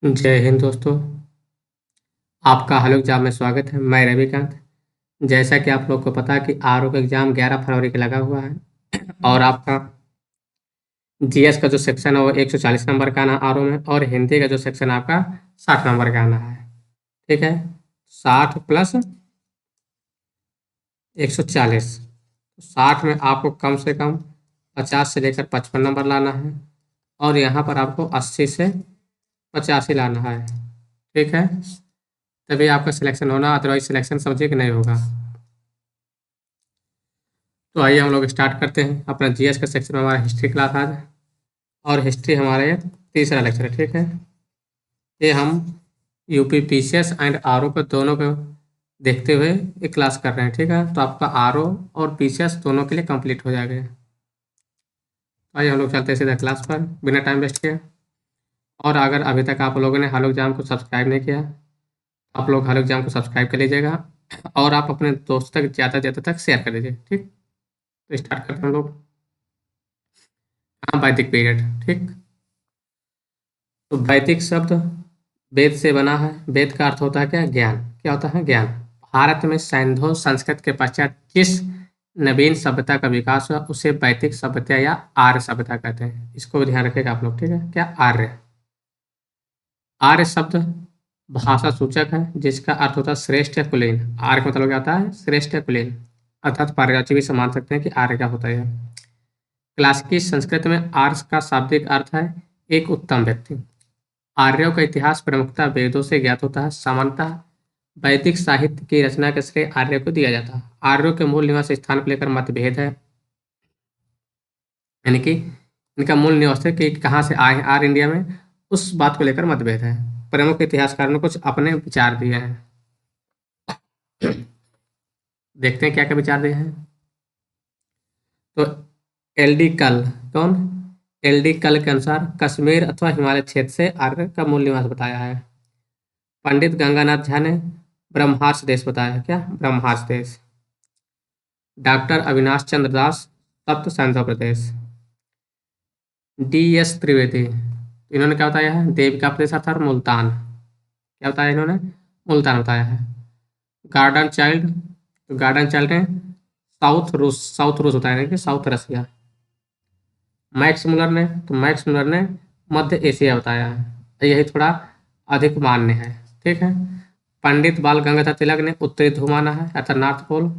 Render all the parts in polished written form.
जय हिंद दोस्तों। आपका हाल एग्जाम में स्वागत है। मैं रविकांत। जैसा कि आप लोग को पता है कि आरओ का एग्ज़ाम 11 फरवरी को लगा हुआ है और आपका जीएस का जो सेक्शन है वो 140 नंबर का आना आरओ में, और हिंदी का जो सेक्शन है आपका 60 नंबर का आना है। ठीक है, 60 प्लस 140। 60 में आपको कम से कम 50 से लेकर 55 नंबर लाना है, और यहाँ पर आपको 80 से 85 लाना है। ठीक है, तभी आपका सिलेक्शन होना, अदरवाइज सिलेक्शन समझिए कि नहीं होगा। तो आइए हम लोग स्टार्ट करते हैं अपना जीएस का सेक्शन में। हमारा हिस्ट्री क्लास आज, और हिस्ट्री हमारा ये तीसरा लेक्चर है। ठीक है, ये हम यूपी पीसीएस एंड आरओ को दोनों को देखते हुए ये क्लास कर रहे हैं। ठीक है, तो आपका आरओ और पीसीएस दोनों के लिए कंप्लीट हो जाएगा। तो आइए हम लोग चलते हैं सीधा क्लास पर बिना टाइम वेस्ट किए। और अगर अभी तक आप लोगों ने हाल एग्जाम को सब्सक्राइब नहीं किया, आप लोग हाल एग्जाम को सब्सक्राइब कर लीजिएगा, और आप अपने दोस्त तक ज़्यादा से ज़्यादा तक शेयर कर दीजिए। ठीक, तो स्टार्ट करते हैं हम लोग। हाँ, वैदिक पीरियड। ठीक, तो वैदिक शब्द वेद से बना है। वेद का अर्थ होता है क्या? ज्ञान। क्या होता है? ज्ञान। भारत में सैंधव संस्कृत के पश्चात जिस नवीन सभ्यता का विकास हुआ उसे वैदिक सभ्यता या आर्य सभ्यता कहते हैं। इसको भी ध्यान रखिएगा आप लोग। ठीक है, क्या? आर्य। आर्य शब्द भाषा सूचक है जिसका अर्थ होता है श्रेष्ठ या कुलीन। आर्य का मतलब क्या होता है? श्रेष्ठ या कुलीन, अर्थात पारिभाषिक भी मान सकते हैं कि आर्य क्या होता है। क्लासिकी संस्कृत में आर्य का शाब्दिक अर्थ है एक उत्तम व्यक्ति। आर्यों का इतिहास प्रमुखतः वेदों से ज्ञात होता है। सामान्यतः वैदिक साहित्य की रचना का श्रेय आर्य को दिया जाता है। आर्यों के मूल निवास स्थान को लेकर मतभेद है, यानी कि इनका मूल निवास है कि कहाँ से आए हैं आर्य इंडिया में, उस बात को लेकर मतभेद है। प्रमुख इतिहासकारों ने कुछ अपने विचार दिए हैं। देखते हैं क्या क्या विचार दिए हैं। तो एल डी कल, कौन? एल डी कल के अनुसार कश्मीर अथवा हिमालय क्षेत्र से आर्य का मूल निवास बताया है। पंडित गंगानाथ झा ने ब्रह्मार्ष देश बताया है। क्या? ब्रह्मार्ष देश। डॉक्टर अविनाश चंद्र दास सप्त सैंधव प्रदेश। डी एस त्रिवेदी, इन्होंने क्या बताया है? देविका प्रदेश अर्थात मुल्तान। क्या बताया इन्होंने? मुल्तान बताया है। गार्डन चाइल्ड, तो गार्डन चाइल्ड ने साउथ रूस बताया है कि साउथ रसिया। मैक्स मुलर ने, तो मैक्स मुलर ने मध्य एशिया बताया है। यही थोड़ा अधिक मान्य है। ठीक है। पंडित बाल गंगाधर तिलक ने उत्तरी ध्रुव माना है अर्थात नॉर्थ पोल।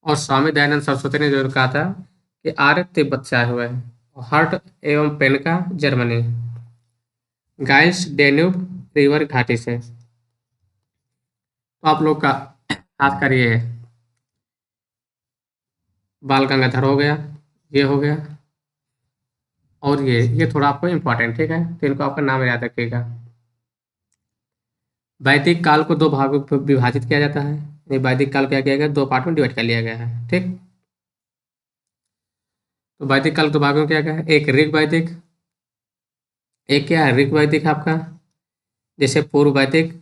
और स्वामी दयानंद सरस्वती ने जो कहा था कि आर्य तिब्बत से आए हुए हैं। हर्ट एवं पेनका जर्मनी। गाइल्स डेन्यूब रिवर घाटी से। तो आप लोग का खासकर ये बाल गंगाधर हो गया, ये हो गया, और ये थोड़ा आपको इम्पोर्टेंट। ठीक है, तो इनको आपका नाम याद रखिएगा। वैदिक काल को दो भागों में विभाजित किया जाता है। ये वैदिक काल क्या किया गया? दो पार्ट में डिवाइड कर लिया गया है। ठीक, तो वैदिक काल दो भागों में किया गया है। एक ऋग वैदिक, एक क्या है? ऋग वैदिक आपका, जैसे पूर्व वैदिक,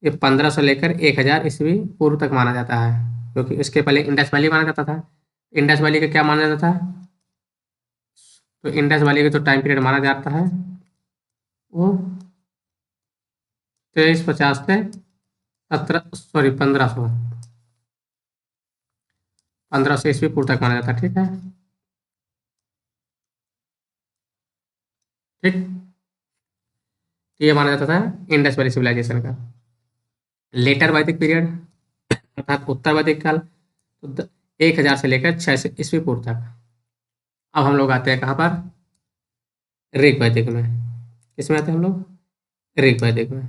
ये 1500 लेकर 1000 ईस्वी पूर्व तक माना जाता है, क्योंकि इसके पहले इंडस वैली माना जाता था। इंडस वैली का क्या माना जाता था? तो इंडस वैली का जो टाइम पीरियड माना जाता है वो 2350 से 1500 ईस्वी पूर्व तक माना जाता है। ठीक है, ठीक, तो ये माना जाता था इंडस वैली सिविलाइजेशन का। लेटर वैदिक पीरियड अर्थात उत्तर वैदिक काल, तो 1000 से लेकर 600 ईस्वी पूर्व तक। अब हम लोग आते हैं कहाँ पर? ऋग वैदिक में। किसमें आते हैं हम लोग? ऋग वैदिक में।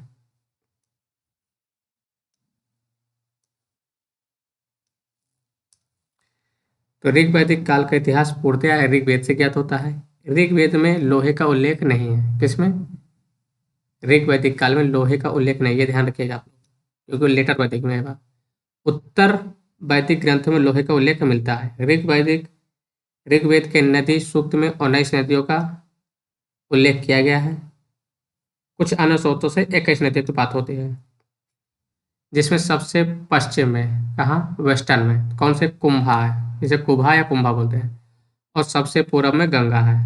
तो ऋग वैदिक काल का इतिहास पूर्णतः ऋग्वेद से ज्ञात होता है। ऋग्वेद में लोहे का उल्लेख नहीं है। किसमें? ऋग वैदिक काल में लोहे का उल्लेख नहीं है, ये ध्यान रखिएगा आप लोग, क्योंकि लेटर वैदिक में है। उत्तर वैदिक ग्रंथों में लोहे का उल्लेख मिलता है। ऋग्वेद के नदी सूक्त में 19 नदियों का उल्लेख किया गया है। कुछ अन्य स्रोतों से 21 नदियों की बात होती है, जिसमें सबसे पश्चिम में, कहाँ? वेस्टर्न में कौन से? कुंभा है, जिसे कुभा या कुंभा बोलते हैं, और सबसे पूर्व में गंगा है।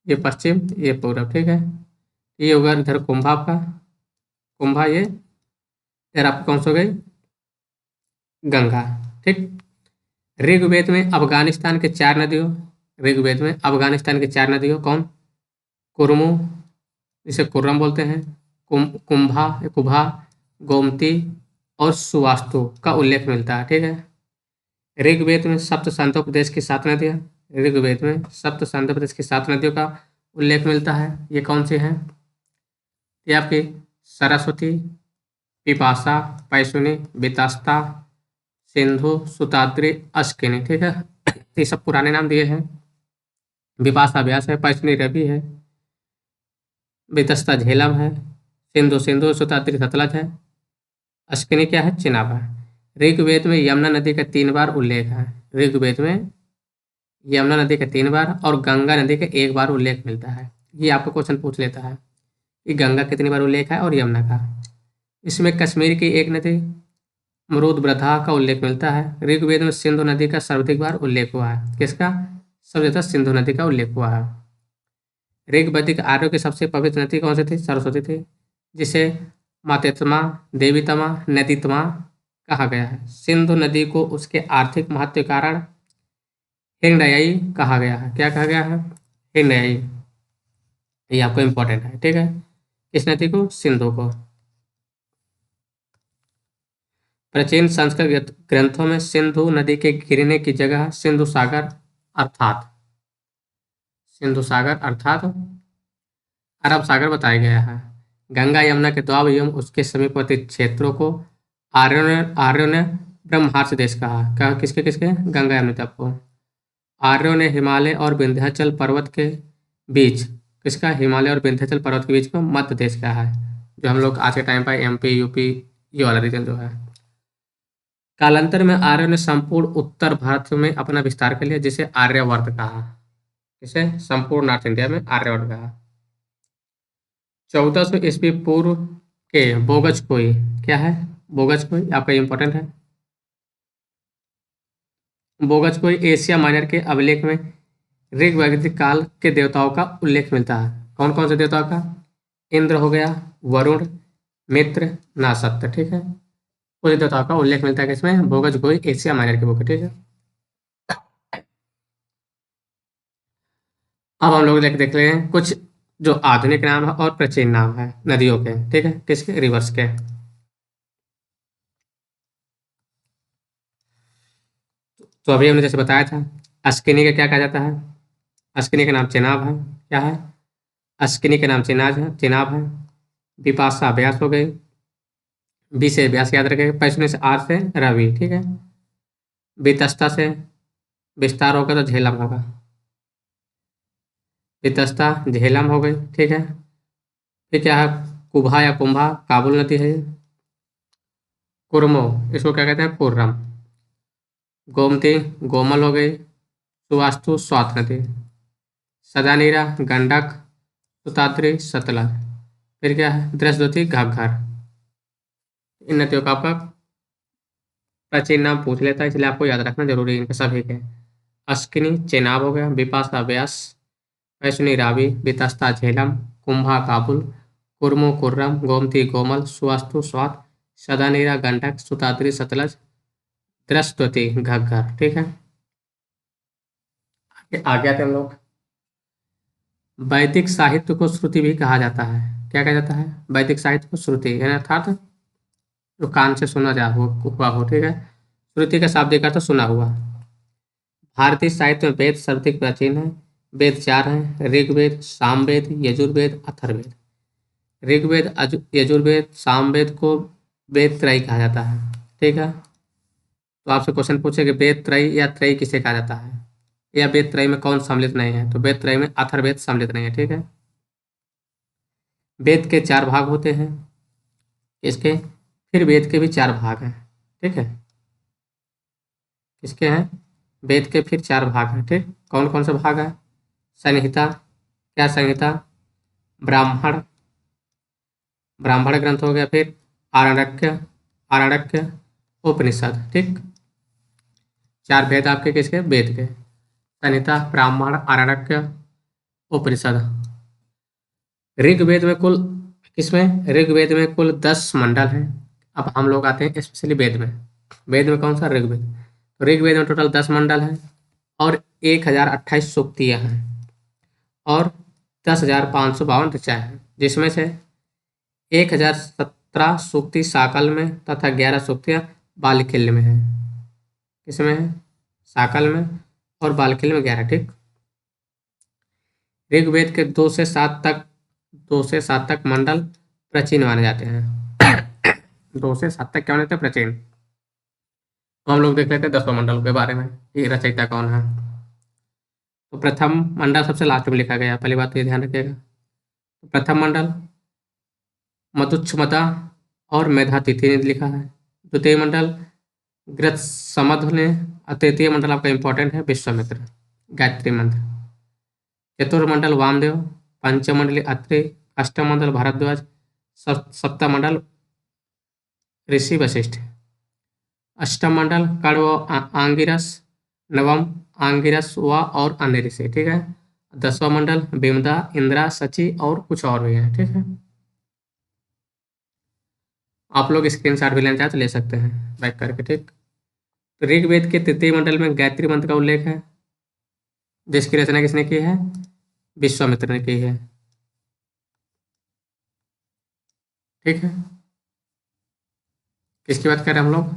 ये पश्चिम, ये पूरब, ठीक है। ये होगा इधर कुंभा आपका, कुंभा ये इधर आपकी कौन सी हो गई, गंगा, ठीक। ऋग्वेद में अफगानिस्तान के 4 नदियों, ऋग्वेद में अफगानिस्तान की 4 नदियों कौन, कुरमु, जिसे कुर्रम बोलते हैं, कुंभा, कुभा, गोमती और सुवास्तु का उल्लेख मिलता है, ठीक है। ऋग्वेद में सप्त सांतोपदेश की 7 नदियाँ, ऋग्वेद में सप्त सांतोपदेश की 7 नदियों का उल्लेख मिलता है। ये कौन सी हैं, ये आपकी सरस्वती, पिपासा, पैसुनी, वितस्ता, सिंधु, सुताद्री, अश्किनी, ठीक है। ये सब पुराने नाम दिए हैं। विपाशा व्यास है, पैसुनी रवि है, वितस्ता झेलम है, सिंधु सिंधु, सुताद्री सतलज है, अश्किनी क्या है, चिनाब है। ऋग्वेद में यमुना नदी का 3 बार उल्लेख है, ऋग्वेद में यमुना नदी का 3 बार और गंगा नदी का 1 बार उल्लेख मिलता है। ये आपको क्वेश्चन पूछ लेता है कि गंगा कितनी बार उल्लेख है और यमुना का। इसमें कश्मीर की 1 नदी मरुदब्रधा का उल्लेख मिलता है। ऋग्वेद में सिंधु नदी का सर्वाधिक बार उल्लेख हुआ है, किसका, सबसे ज़्यादा सिंधु नदी का उल्लेख हुआ है। ऋग्वैदिक आर्यों की सबसे पवित्र नदी कौन सी थी, सरस्वती थी, जिसे मातेत्मा, देवीतमा, नदीतमा कहा गया है। सिंधु नदी को उसके आर्थिक महत्व के कारण हिरण्ययी कहा गया है। क्या कहा गया है, हिरण्ययी। ये आपको इम्पोर्टेंट है, ठीक है। किस नदी को, सिंधु को। प्राचीन संस्कृत ग्रंथों में सिंधु नदी के गिरने की जगह सिंधु सागर अर्थात अरब सागर बताया गया है। गंगा यमुना के द्वाब एवं उसके समीपवर्ती क्षेत्रों को आर्यों ने ब्रह्मार्ष देश कहा। किसके किसके, गंगा यमुना द्वीप को। आर्यों ने हिमालय और विंध्याचल पर्वत के बीच, किसका, हिमालय और विंध्याचल पर्वत के बीच को मध्य देश कहा है, जो हम लोग आज के टाइम पर एमपी यूपी ये वाला रीजन जो है। कालांतर में आर्यों ने संपूर्ण उत्तर भारत में अपना विस्तार कर लिया, जिसे आर्यवर्त कहा, जिसे संपूर्ण नॉर्थ इंडिया में आर्यवर्त कहा। 1400 ईस्वी पूर्व के बोगजकोई, क्या है, बोगजकोई आपका इंपॉर्टेंट है। बोगजकोई एशिया माइनर के अभिलेख में ऋग्वैदिक काल के देवताओं का उल्लेख मिलता है। कौन कौन से देवताओं का, इंद्र हो गया, वरुण, मित्र, नासत्य, ठीक है। कुछ देवताओं का उल्लेख मिलता है किसमें, बोगजकोई एशिया माइनर के बुक, ठीक है। अब हम लोग देख रहे हैं कुछ जो आधुनिक नाम है और प्राचीन नाम है नदियों के, ठीक है, किसके, रिवर्स के। तो अभी हमने जैसे बताया था, अश्किनी का क्या कहा जाता है, अश्किनी का नाम चेनाब है, क्या है, अश्किनी के नाम चेनाब है। विपाशा व्यास हो गई, बी से व्यास याद रखें, पैसुनी से आर से रवि, ठीक है। वितस्ता से विस्तार होगा तो झेलम होगा, वितस्ता झेलम हो गई, ठीक है। फिर क्या है, कुभा या कुंभा काबुल नदी है। कुरमो, इसको क्या कहते हैं, कुर्रम। गोमती गोमल हो गई, सुवास्तु स्वात नदी, सदानीरा गंडक, सुताद्री सतलज। फिर क्या है, दृशद्योति घग्गर। इन नदियों का आपका प्राचीन नाम पूछ लेता है, इसलिए आपको याद रखना जरूरी है इनके सभी के। अश्किनी चेनाब हो गया, विपाशा व्यास, पैसुनी रावी, वितस्ता झेलम, कुंभा काबुल, कुर्मो कुर्रम, गोमती गोमल, सुवास्तु स्वात, सदानीरा गंडक, सुताद्री सतलज, दृशद्योति घग्गर, ठीक है। आगे आते हम लोग, वैदिक साहित्य को श्रुति भी कहा जाता है। क्या कहा जाता है, वैदिक साहित्य को श्रुति, यानी अर्थात जो कान से सुना जा हुआ हो, ठीक है। श्रुति का शाब्दिक अर्थ सुना हुआ। भारतीय साहित्य में वेद सर्वाधिक प्राचीन है। वेद 4 हैं, ऋग्वेद, सामवेद, यजुर्वेद, अथर्ववेद। ऋग्वेद, यजुर्वेद, सामवेद को वेद त्रयी कहा जाता है, ठीक है। तो आपसे क्वेश्चन पूछे कि वेद त्रयी या त्रयी किसे कहा जाता है, या वेद त्रयी में कौन सम्मिलित नहीं है, तो वेद त्रयी में अथर्ववेद सम्मिलित नहीं है, ठीक है। वेद के 4 भाग होते हैं, इसके फिर वेद के भी 4 भाग हैं, ठीक है। किसके हैं, वेद के फिर 4 भाग हैं, ठीक। कौन कौन से भाग है, संहिता, क्या संहिता, ब्राह्मण, ब्राह्मण ग्रंथ हो गया, फिर आरण्यक, उपनिषद, ठीक। 4 वेद आपके किसके, वेद के, संहिता, ब्राह्मण, आरण्यक, उपनिषद। ऋग्वेद में कुल किसमें ऋग्वेद में कुल 10 मंडल हैं। अब हम लोग आते हैं स्पेशली वेद में। वेद में कौन सा ऋग्वेद। तो ऋग्वेद में टोटल 10 मंडल हैं और 1028 सूक्तियाँ हैं और 10,552 ऋचाएँ हैं, जिसमें से 1017 सूक्ति साकल में तथा 11 सूक्तियाँ बालखिल्य में हैं। किसमें है। साकल में और बालखिल्य में 11। ठीक। ऋग्वेद के 2 से 7 तक मंडल प्राचीन माने जाते हैं। 2 से 7 तक क्या माने जाते हैं, प्राचीन। तो हम लोग देख लेते हैं 10 मंडलों के बारे में, ये रचयिता कौन है। तो प्रथम मंडल सबसे लास्ट में लिखा गया, पहली बात तो ये ध्यान रखिएगा। तो प्रथम मंडल मधुच्छमता और मेधातिथि ने लिखा है। द्वितीय मंडल गृत्समध ने। और तृतीय मंडल आपका इंपॉर्टेंट है विश्वामित्र, गायत्री मंत्र। चतुर्मंडल वामदेव, पंचम मंडली अत्रि, अष्टम मंडल भारद्वाज, सप्तम मंडल ऋषि वशिष्ठ, अष्टम मंडल कण्व आंगिरस, नवम आंगिरस व और अन्य ऋषि। ठीक है। 10वां मंडल बिमदा, इंद्रा, सची और कुछ और भी हैं। ठीक है। आप लोग स्क्रीनशॉट भी लेना चाहे तो ले सकते हैं बैक करके। ठीक। तो ऋग्वेद के तृतीय मंडल में गायत्री मंत्र का उल्लेख है, जिसकी रचना किसने की है, विश्वामित्र ने की है। ठीक है। किसकी बात कर रहे हैं हम लोग।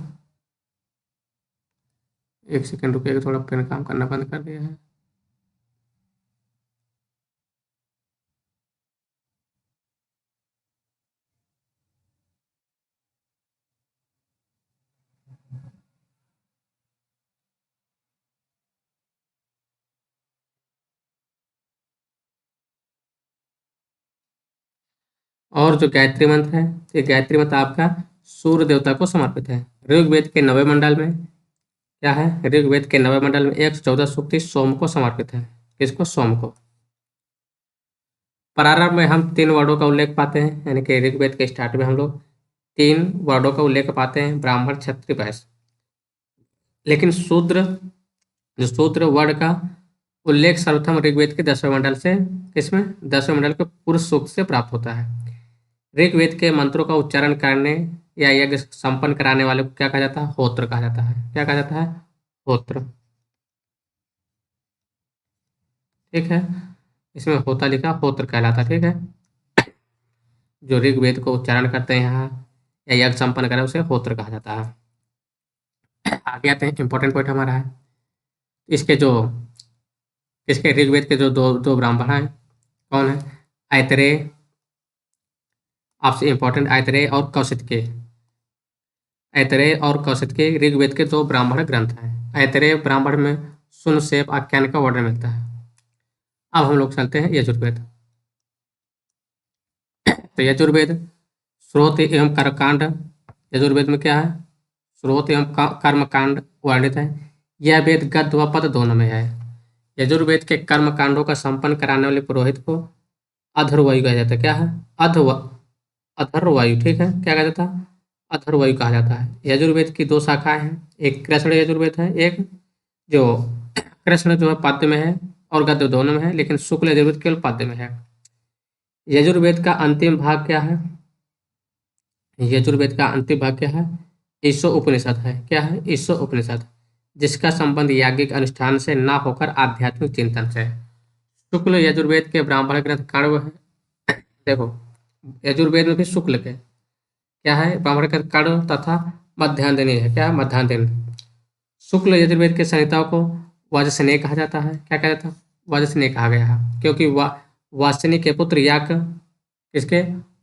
एक सेकंड रुकिएगा, थोड़ा पेन काम करना बंद कर दिया है। और जो गायत्री मंत्र है, ये गायत्री मंत्र आपका सूर्य देवता को समर्पित है। ऋग्वेद के 9वें मंडल में क्या है, ऋग्वेद के 9वें मंडल में 114 सूक्ति सोम को समर्पित है। किसको, सोम को। प्रारंभ में हम 3 वर्डों का उल्लेख पाते हैं, यानी कि ऋग्वेद के स्टार्ट में हम लोग 3 वर्डों का उल्लेख पाते हैं, ब्राह्मण, क्षत्रिय, वैश्य। लेकिन शूद्र, जो शूद्र वर्ड का उल्लेख सर्वप्रथम ऋग्वेद के 10वें मंडल से, किसमें, 10वें मंडल के पुरुष सूक्त से प्राप्त होता है। ऋग्वेद के मंत्रों का उच्चारण करने या यज्ञ संपन्न कराने वाले को क्या कहा जाता है, होत्र कहा जाता है। क्या कहा जाता है, होत्र। ठीक है। इसमें होता लिखा, होत्र कहलाता। ठीक है। जो ऋग्वेद को उच्चारण करते हैं यहाँ या यज्ञ संपन्न करें, उसे होत्र कहा जाता है। आगे आते हैं, इंपॉर्टेंट पॉइंट हमारा है इसके जो, इसके ऋग्वेद के जो दो दो ब्राह्मण हैं, कौन है, ऐतरेय, आपसे इंपॉर्टेंट, ऐतरेय और कौशिक। ऐतरेय और कौशिक ऋग्वेद के 2 ब्राह्मण ग्रंथ हैं। ऐतरेय ब्राह्मण में शून्य सेप आख्यान का वर्णन मिलता है। अब हम लोग चलते हैं यजुर्वेद। तो यजुर्वेद श्रोत एवं कर्मकांड, यजुर्वेद में क्या है, श्रोत एवं कर्मकांड वर्णित है। यह वेद गद्य व पद दोनों में है। यजुर्वेद के कर्म कांडों का संपन्न कराने वाले पुरोहित को अधर्वायु कहा जाता है। क्या है, अधर्वायु। ठीक है। क्या कहा जाता है, अथर्वयु कहा जाता है। यजुर्वेद की 2 शाखाएं हैं, एक कृष्ण यजुर्वेद है, एक जो कृष्ण जो है पद्य में है और गद्य दोनों में है, लेकिन शुक्ल यजुर्वेद केवल पद्य में है। यजुर्वेद का अंतिम भाग क्या है, यजुर्वेद का अंतिम भाग क्या है, ईशो उपनिषद है। क्या है, ईशो उपनिषद, जिसका संबंध याज्ञिक अनुष्ठान से ना होकर आध्यात्मिक चिंतन से है। शुक्ल यजुर्वेद के ब्राह्मण ग्रंथ कण्व है। देखो, यजुर्वेद में भी शुक्ल के क्या है, ब्राह्मण का कर्ण तथा मध्यांजनी है। क्या है, मध्यांजन। शुक्ल यजुर्वेद के संहिताओं को वाजसनेय कहा जाता है। क्या कहा जाता है, वाजसनेय कहा गया है, क्योंकि वासनी के पुत्र याग, किसके,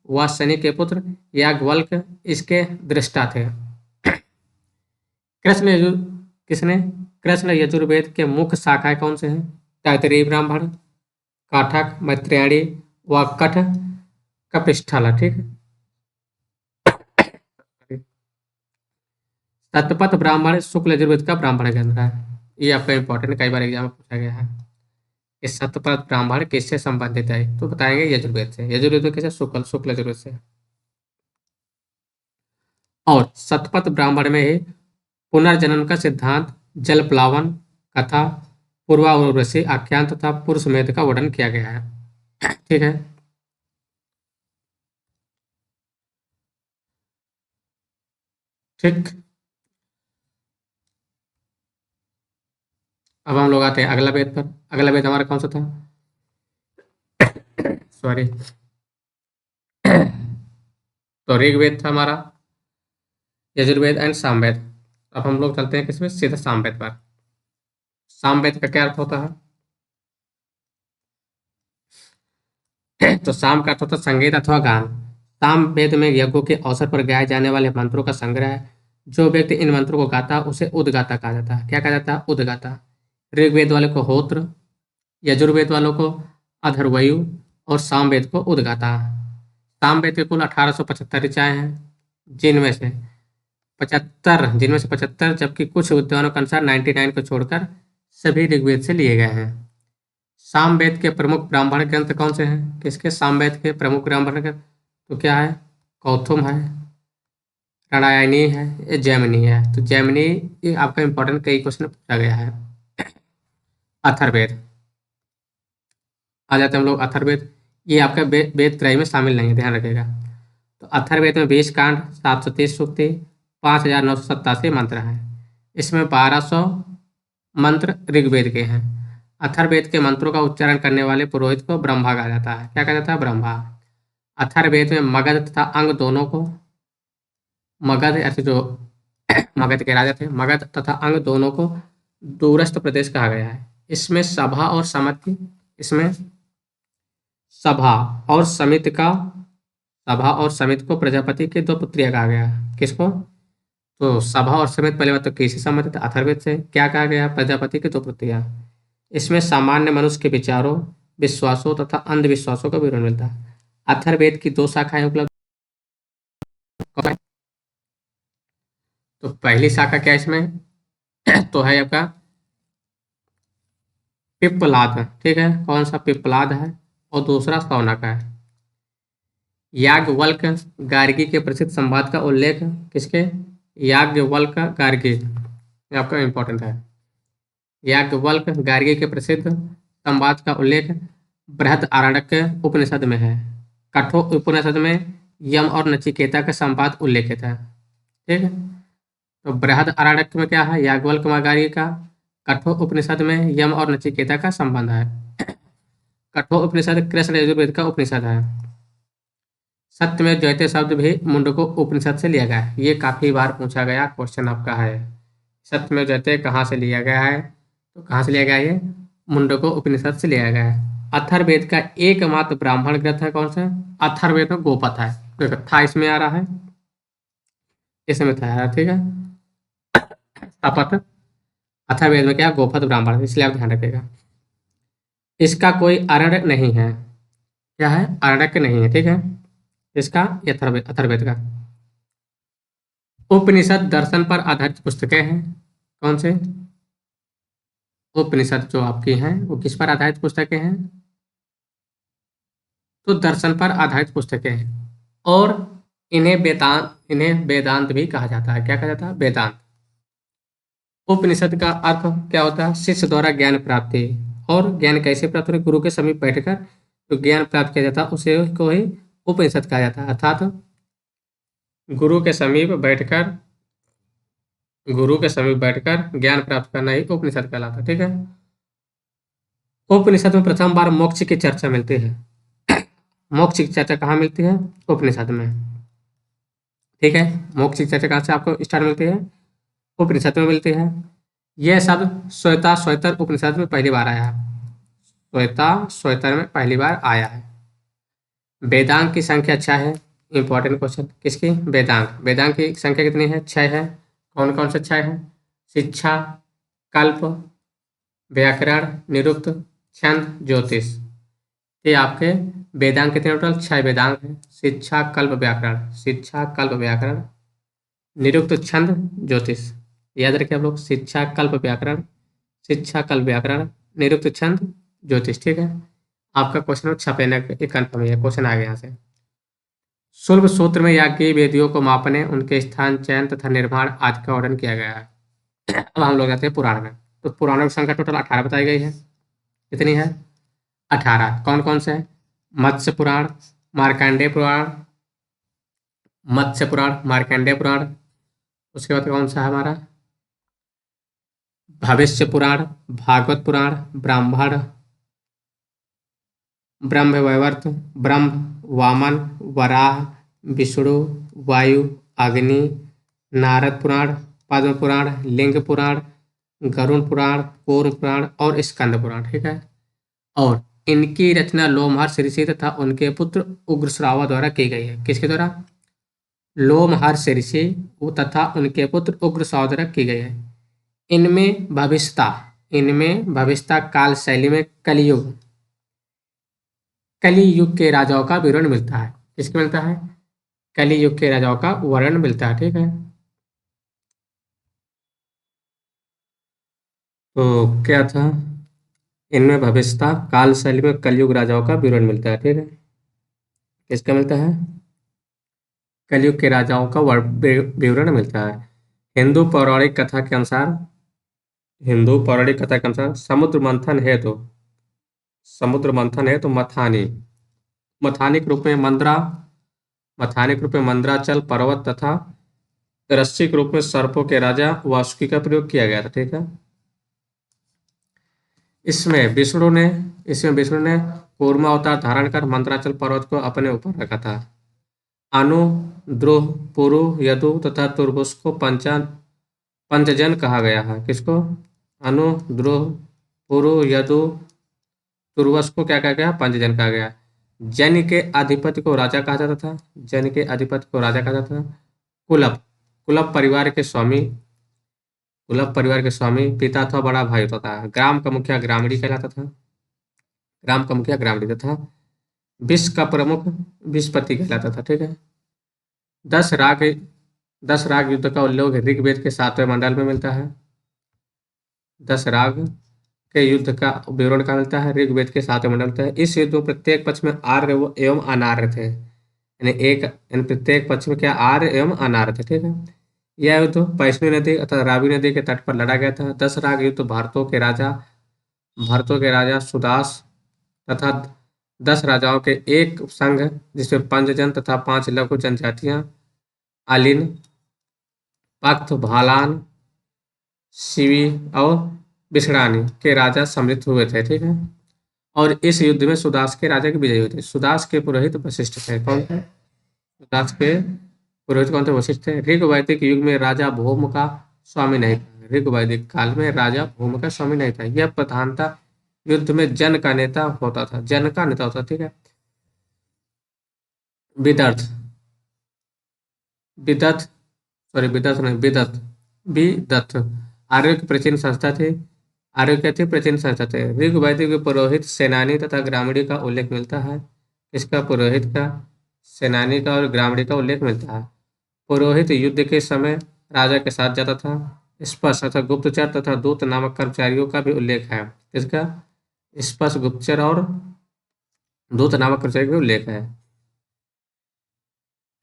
वासनी के पुत्र याज्ञवल्क्य इसके दृष्टा थे। कृष्ण यजुर किसने, कृष्ण यजुर्वेद के मुख्य शाखाएं कौन से हैं, तैत्तिरीय ब्राह्मण, काठक, मैत्रेयणी व कठ कपिष्ठला। ठीक है। तत्पथ ब्राह्मण शुक्ल यजुर्वेद का ब्राह्मण ग्रंथ है। ये आपका इंपॉर्टेंट, कई बार एग्जाम में पूछा गया है। कि सतपथ ब्राह्मण किससे संबंधित है, तो बताएंगे यजुर्वेद से। यजुर्वेद में कैसे, शुक्ल शुक्ल यजुर्वेद से। और सतपथ ब्राह्मण में ही पुनर्जन्म का सिद्धांत, जल प्लावन कथा, पूर्वा उर्वशी आख्यान तथा पुरुषमेध का वर्णन किया गया है। ठीक है, ठीक। अब हम लोग आते हैं अगला वेद पर। अगला वेद हमारा कौन सा था? सॉरी। तो ऋग्वेद था हमारा, यजुर्वेद एंड सामवेद। अब हम लोग चलते हैं किसमें, सीधा सामवेद पर। सामवेद का क्या अर्थ होता है? तो साम का अर्थ होता है संगीत अथवा गान। साम वेद में यज्ञों के अवसर पर गाए जाने वाले मंत्रों का संग्रह है। जो व्यक्ति इन मंत्रों को गाता है उसे उद्गाता कहा जाता है। क्या कहा जाता है? उद्गाता। ऋग्वेद वाले को होत्र, यजुर्वेद वालों को अथर्वयु और सामवेद को उद्गाता। सामवेद के कुल 1875 ऋचाएं हैं, जिनमें से 75, जबकि कुछ विद्वानों के अनुसार 99 को छोड़कर सभी ऋग्वेद से लिए गए हैं। सामवेद के प्रमुख ब्राह्मण ग्रंथ कौन से हैं? किसके सामवेद के प्रमुख ब्राह्मण ग्रंथ? तो क्या है? कौथुम है, रणयानी है, ये जैमिनी है। तो जैमिनी, ये आपका इंपॉर्टेंट कई क्वेश्चन पूछा गया है। अथर्ववेद, आ जाते हैं हम लोग अथर्ववेद। ये आपका वेद त्रय में शामिल नहीं है, ध्यान रखिएगा। तो अथर्ववेद में 20 कांड, 730 सूक्ति, 5987 मंत्र हैं। इसमें 1200 मंत्र ऋग्वेद के हैं। अथर्ववेद के मंत्रों का उच्चारण करने वाले पुरोहित को ब्रह्मा कहा जाता है। क्या कहा जाता है? ब्रह्मा। अथर्ववेद में मगध तथा अंग दोनों को, मगध ऐसे जो मगध के राजा थे, मगध तथा अंग दोनों को दूरस्थ प्रदेश कहा गया है। इसमें सभा और समिति, इसमें सभा और समिति का, सभा और समिति को प्रजापति की 2 पुत्रियां कहा गया है। किसको? तो सभा और समिति पहले बात तो किससे संबंधित? अथर्ववेद से। क्या कहा गया? प्रजापति की 2 पुत्रियां। इसमें सामान्य मनुष्य के विचारों, विश्वासों तथा अंधविश्वासों का विवरण मिलता है। अथर्ववेद की 2 शाखाएं उपलब्ध। तो पहली शाखा क्या है इसमें? तो है आपका पिप्पलाद। ठीक है, कौन सा? पिप्पलाद है। और दूसरा शौनक है। याज्ञवल्क्य गार्गी के प्रसिद्ध संवाद का उल्लेख किसके? याज्ञवल्क्य गार्गी, ये आपका इंपॉर्टेंट है। याज्ञवल्क्य गार्गी के प्रसिद्ध संवाद का उल्लेख बृहदारण्यक उपनिषद में है। कठोर उपनिषद में यम और नचिकेता का संवाद उल्लेखित है। ठीक है, तो बृहदारण्यक में क्या है? याज्ञवल्क्य गार्गी का। कठोर उपनिषद में यम और नचिकेता का संबंध है। कठोर उपनिषद कृष्ण यजुर्वेद का उपनिषद है। सत्यमेव जयते शब्द भी मुंडको उपनिषद से लिया गया है। ये काफी बार पूछा गया क्वेश्चन आपका है। सत्यमेव जयते कहाँ से लिया गया है? तो कहाँ से लिया गया? ये मुंडको उपनिषद से लिया गया है। अथर्ववेद का एकमात्र ब्राह्मण ग्रंथ है कौन सा? अथर्ववेद में गोपथ है। देखो था इसमें आ रहा है, इसमें था। ठीक है, शपथ। अथर्ववेद में क्या? गोपथ ब्राह्मण, इसलिए आप ध्यान रखिएगा। इसका कोई अरण्य नहीं है। क्या है? अरण्यक नहीं है। ठीक है, इसका अथर्ववेद का। उपनिषद दर्शन पर आधारित पुस्तकें हैं। कौन से? उपनिषद जो आपकी हैं वो किस पर आधारित पुस्तकें हैं? तो दर्शन पर आधारित पुस्तकें हैं। और इन्हें वेदांत भी कहा जाता है। क्या कहा जाता है? वेदांत। उपनिषद का अर्थ क्या होता है? शिष्य द्वारा ज्ञान प्राप्ति। और ज्ञान कैसे प्राप्त हो? गुरु के समीप बैठकर जो ज्ञान प्राप्त किया जाता है उसे को ही उपनिषद कहा जाता है। अर्थात गुरु के समीप बैठकर ज्ञान प्राप्त करना ही उपनिषद कहलाता है। ठीक है, उपनिषद में प्रथम बार मोक्ष की चर्चा मिलती है। मोक्ष की चर्चा कहाँ मिलती है? उपनिषद में। ठीक है, मोक्ष की चर्चा कहाँ से आपको स्टार्ट मिलती है? उपनिषद में मिलती है। यह शब्द श्वेता उपनिषद में पहली बार आया है। श्वेता में पहली बार आया है। वेदांग की संख्या 6 है। इंपॉर्टेंट क्वेश्चन, किसकी? वेदांग की संख्या कितनी है? 6 है। कौन कौन से 6 है? शिक्षा, कल्प, व्याकरण, निरुक्त, छंद, ज्योतिष। ये आपके वेदांग कितने टोटल? 6 वेदांग हैं। शिक्षा, कल्प, व्याकरण, निरुक्त, छंद, ज्योतिष। याद रखिए आप लोग, शिक्षा, कल्प, व्याकरण, निरुक्त, छंद, ज्योतिष। ठीक है, आपका क्वेश्चन छपेना कन्फर्म है, क्वेश्चन आ गया यहाँ से। शुल्ब सूत्र में याज्ञीय वेदियों को मापने, उनके स्थान, चयन तथा निर्माण आदि का वर्णन किया गया है। अब हम लोग जाते हैं पुराण में। तो पुराणों की संख्या टोटल 18 बताई गई है। कितनी है? 18। कौन कौन से है? मत्स्य पुराण, मार्कंडेय पुराण, मत्स्य पुराण, मार्कंडेय पुराण। उसके बाद कौन सा है हमारा? भविष्य पुराण, भागवत पुराण, ब्राह्मण, ब्रह्मवैवर्त, ब्रह्म, वामन, वराह, विष्णु, वायु, अग्नि, नारद पुराण, पद्म पुराण, लिंग पुराण, गरुड़ पुराण, कूर्म पुराण और स्कंद पुराण। ठीक है। और इनकी रचना लोमहर्षि ऋषि तथा उनके पुत्र उग्रश्रावा द्वारा की गई है। किसके द्वारा? लोमहर्षि ऋषि तथा उनके पुत्र उग्रश्रावा द्वारा की गई है। इनमें भविष्यता काल शैली में कली युग के राजाओं का विवरण मिलता है। किसके मिलता है? कली युग के राजाओं का वर्णन मिलता है। ठीक है। तो क्या था? इनमें भविष्यता काल शैली में कलयुग राजाओं का विवरण मिलता है। ठीक है। किसका मिलता है? कलयुग के राजाओं का विवरण मिलता है। हिंदू पौराणिक कथा के अनुसार समुद्र मंथन है तो मथानी के रूप में मंदराचल पर्वत तथा रस्सी के रूप में सर्पों के राजा वासुकी का प्रयोग किया गया था। ठीक है। इसमें विष्णु ने कूर्मा अवतार धारण कर मंदराचल पर्वत को अपने ऊपर रखा था। अनु, द्रोह, पुरु, यदु तथा तुर्बुस को पंचजन कहा गया है। किसको? अनु, द्रोह, पुरु, यदु, तुर्वस को क्या कहा गया? पंचजन कहा गया। जन के अधिपति को राजा कहा जाता था। कुलप कुलप परिवार के स्वामी पिता अथवा बड़ा भाई होता था। ग्राम का मुखिया ग्रामीणी कहलाता था। तथा विश्व का प्रमुख विश्वपति कहलाता था। ठीक है। 10 राग 10 राग युद्ध का उल्लेख ऋग्वेद के 7वें मंडल में मिलता है। 10 राग के युद्ध का विवरण का मिलता है ऋग्वेद के 7वें मंडल में। इस युद्ध में प्रत्येक पक्ष में आर्य एवं अनार्य थे। यानी प्रत्येक पक्ष में क्या? आर्य एवं अनार्य थे। ठीक है। यह युद्ध पैसनी नदी अर्थात रावी नदी के तट पर लड़ा गया था। 10 राग युद्ध भरतों के राजा सुदास तथा 10 राजाओं के एक संघ जिसमें पंचजन तथा 5 लघु जनजातियां अलिन, पख्त, भालान, शिवी और बिछड़ानी के राजा सम्मिलित हुए थे। ठीक है। और इस युद्ध में सुदास के राजा की विजय हुई थी। सुदास के पुरोहित वशिष्ठ थे। कौन थे? सुदास के पुरोहित कौन थे? वशिष्ठ थे। ऋग वैदिक युग में राजा भूम का स्वामी नहीं था। ऋग वैदिक काल में राजा भूम का स्वामी नहीं था। यह प्रधानता युद्ध में जन का नेता होता था। ठीक है। विदर्थ विदथ सॉरी विदथ नहीं विदथ विदथ आर्यों की प्राचीन संस्था थी। ऋग वैदिक में पुरोहित, सेनानी तथा ग्रामीणी का उल्लेख मिलता है। इसका पुरोहित का, सेनानी का और ग्रामीणी का उल्लेख मिलता है। पुरोहित युद्ध के समय राजा के साथ जाता था। स्पष्ट तथा गुप्तचर तथा दूत नामक कर्मचारियों का भी उल्लेख है। इसका स्पष्ट, गुप्तचर और दूत नामक कर्मचारियों का उल्लेख है।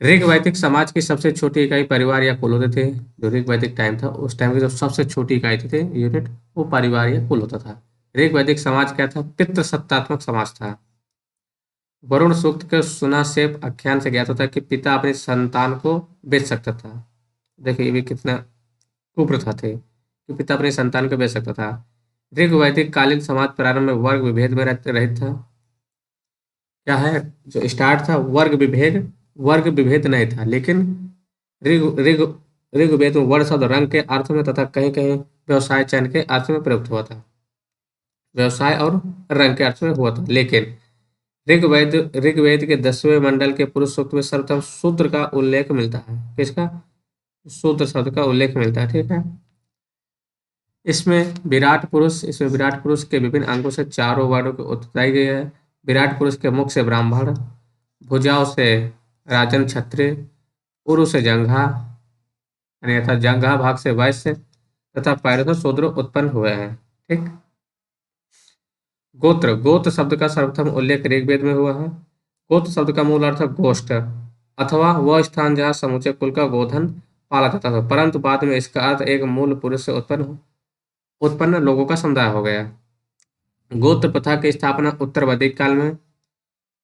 ऋग वैदिक समाज की सबसे छोटी इकाई परिवार या कुल होते थे। जो ऋग वैदिक टाइम था उस टाइम की जो सबसे छोटी इकाई थे यूनिट, वो परिवार या कुल होता था। ऋग वैदिक समाज क्या था? पितृसत्तात्मक समाज था। वरुण सूक्त के सुनासेप आख्यान से ज्ञात होता है कि पिता अपनी संतान को बेच सकता था। देखिए ये भी कितना कुप्रथा थे कि पिता अपनी संतान को बेच सकता था। ऋग वैदिक कालीन समाज प्रारंभ में वर्ग विभेद में रहित था। क्या है? जो स्टार्ट था वर्ग विभेद नहीं था, लेकिन ऋग ऋग ऋग्वेद में वर्ण शब्द रंग के अर्थ में तथा कहीं कहीं व्यवसाय चयन के अर्थ में प्रयुक्त हुआ था। व्यवसाय और रंग के अर्थ में हुआ था। लेकिन ऋग्वेद के 10वें मंडल के पुरुष सूक्त में सर्वप्रथम शूद्र का उल्लेख मिलता है। किसका? शूद्र शब्द का उल्लेख मिलता है। ठीक है। इसमें विराट पुरुष के विभिन्न अंगों से चारों वर्णों को उत्पत्ति गई है। विराट पुरुष के मुख से ब्राह्मण, भुजाओं से राजन क्षत्रिय, उरु से जंघा यानी अर्थात जंघा भाग से वैश्य तथा पैरों से शूद्र उत्पन्न हुए हैं। ठीक। गोत्र शब्द का सर्वप्रथम उल्लेख ऋग्वेद में हुआ है। गोत्र शब्द का मूल अर्थ है गोष्ठ अथवा वह स्थान जहाँ समूचे कुल का गोधन पाला जाता था, परंतु बाद में इसका अर्थ एक मूल पुरुष से उत्पन्न लोगों का समुदाय हो गया। गोत्र प्रथा की स्थापना उत्तर वैदिक काल में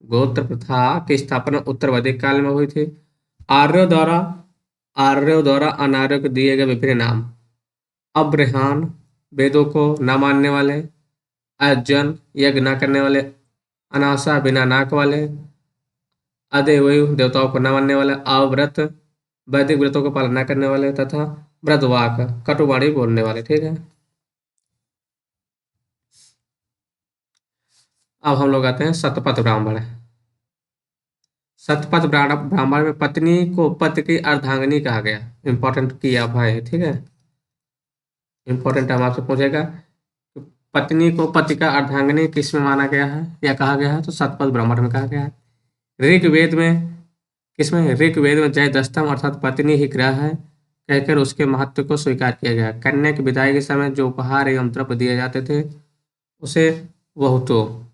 गोत्र प्रथा की स्थापना उत्तर वैदिक काल में हुई थी। आर्यों द्वारा अनार्यों को दिए गए विभिन्न नाम: अब्रहान, वेदों को न मानने वाले; अजन, यज्ञ न करने वाले; अनासा, बिना नाक वाले; अदेवयु, देवताओं को न मानने वाले; अव्रत, वैदिक व्रतों को पालन न करने वाले; तथा व्रतवाक, कटुवाणी बोलने वाले। ठीक है। अब हम लोग आते हैं शतपथ ब्राह्मण। शतपथ ब्राह्मण में पत्नी को पति की अर्धांगिनी कहा गया। इंपॉर्टेंट किया भाई, ठीक है, इंपॉर्टेंट हम आपसे पूछेगा पत्नी को पति का अर्धांगिनी किस में माना गया है या कहा गया है, तो शतपथ ब्राह्मण में कहा गया है। ऋग्वेद में किसमें? ऋग्वेद में जय दस्तम अर्थात पत्नी ही ग्रह है कहकर उसके महत्व को स्वीकार किया गया। कन्या की विदाई के समय जो उपहार एवं द्रव्य दिए जाते थे उसे वहुतो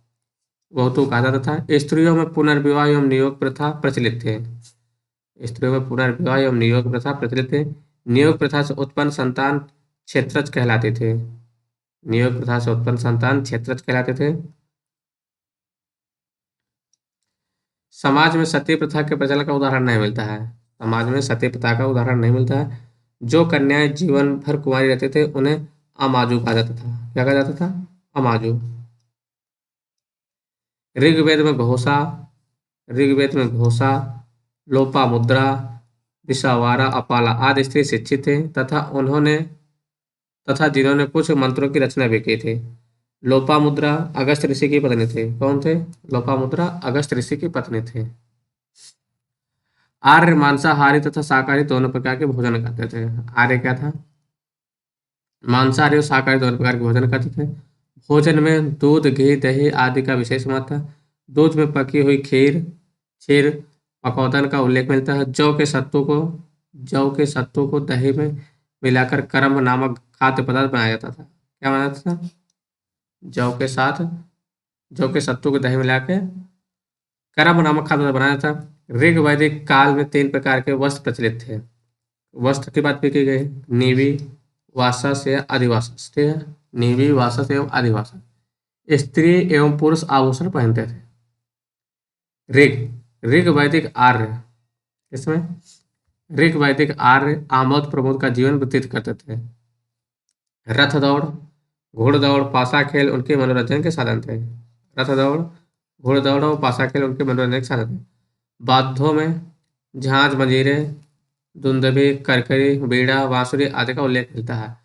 कहा जाता था। स्त्रियों में पुनर्विवाह एवं नियोग प्रथा प्रचलित थे। नियोग प्रथा से उत्पन्न संतान क्षेत्रज कहलाते थे। समाज में सती प्रथा के प्रचलन का उदाहरण नहीं मिलता है। जो कन्याएं जीवन भर कुंवारी रहते थे उन्हें अमाजू कहा जाता था। क्या कहा जाता था? अमाजू। ऋग्वेद में घोषा, लोपामुद्रा, विसावारा, अपाला आदि स्त्री शिक्षित थे तथा जिन्होंने कुछ मंत्रों की रचना भी की थी। लोपामुद्रा अगस्त ऋषि की पत्नी थे। कौन थे? लोपामुद्रा अगस्त ऋषि की पत्नी थे। आर्य मांसाहारी तथा शाकाहारी दोनों प्रकार के भोजन करते थे। आर्य क्या था? मांसाहारी और शाकाहारी दोनों प्रकार के भोजन करते थे। भोजन में दूध, घी, दही आदि का विशेष महत्व था। दूध में पकी हुई खीर पकौदन का उल्लेख मिलता है। जौ के सत्तू को दही में मिलाकर करम नामक खाद्य पदार्थ बनाया जाता था। क्या बनाया जाता था? जौ के सत्तू को दही मिला के करम नामक खाद्य पदार्थ बनाया था। ऋग वैदिक काल में 3 प्रकार के वस्त्र प्रचलित थे। वस्त्र की बात भी की गई। नीवी, वासस या अधिवासस। ठीक है, नीवी, वासस एवं अधिवासस। स्त्री एवं पुरुष आभूषण पहनते थे। ऋग वैदिक आर्य, इसमें ऋग वैदिक आर्य आमोद प्रमोद का जीवन व्यतीत करते थे। रथ दौड़, घोड़दौड़, पासा खेल उनके मनोरंजन के साधन थे। वाद्यों में झांझ, मंजीरे, दुंदुभी, करकरी, बीड़ा, बांसुरी आदि का उल्लेख मिलता है।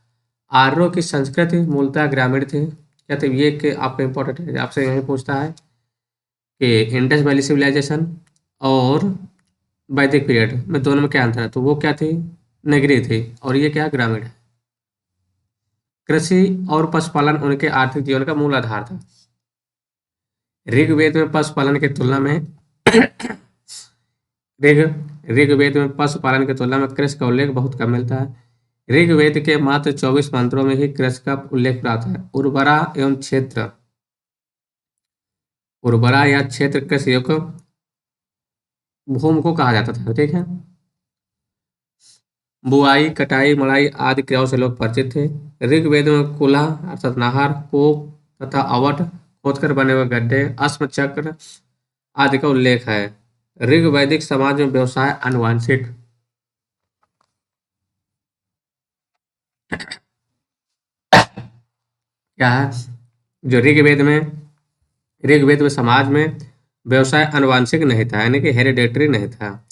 आर्यों की संस्कृति मूलतः ग्रामीण थी। क्या थे ये? कि आपको इंपॉर्टेंट है, आपसे यही पूछता है कि इंडस वैली सिविलाइजेशन और वैदिक पीरियड में दोनों में क्या अंतर है, तो वो क्या थी? नगरीय थी और ये क्या? ग्रामीण है। कृषि और पशुपालन उनके आर्थिक जीवन का मूल आधार था। ऋग्वेद में पशुपालन की तुलना में कृषि का उल्लेख बहुत कम मिलता है। ऋग्वेद के मात्र 24 मंत्रों में ही कृषि का उल्लेख प्राप्त है। उर्वरा या क्षेत्र कृषि योग्य भूमि को कहा जाता था। ठीक है, बुआई, कटाई, मड़ाई आदि क्रियाओं से लोग परिचित थे। ऋग्वेद में कुल्हा अर्थात नाहर, कूप तथा अवट खोदकर बने हुए गड्ढे, अश्म चक्र आदि का उल्लेख है। ऋग वैदिक समाज में व्यवसाय आनुवंशिक क्या है? जो ऋग्वेद में समाज में व्यवसाय आनुवंशिक नहीं था, यानी कि हेरिडेटरी नहीं था।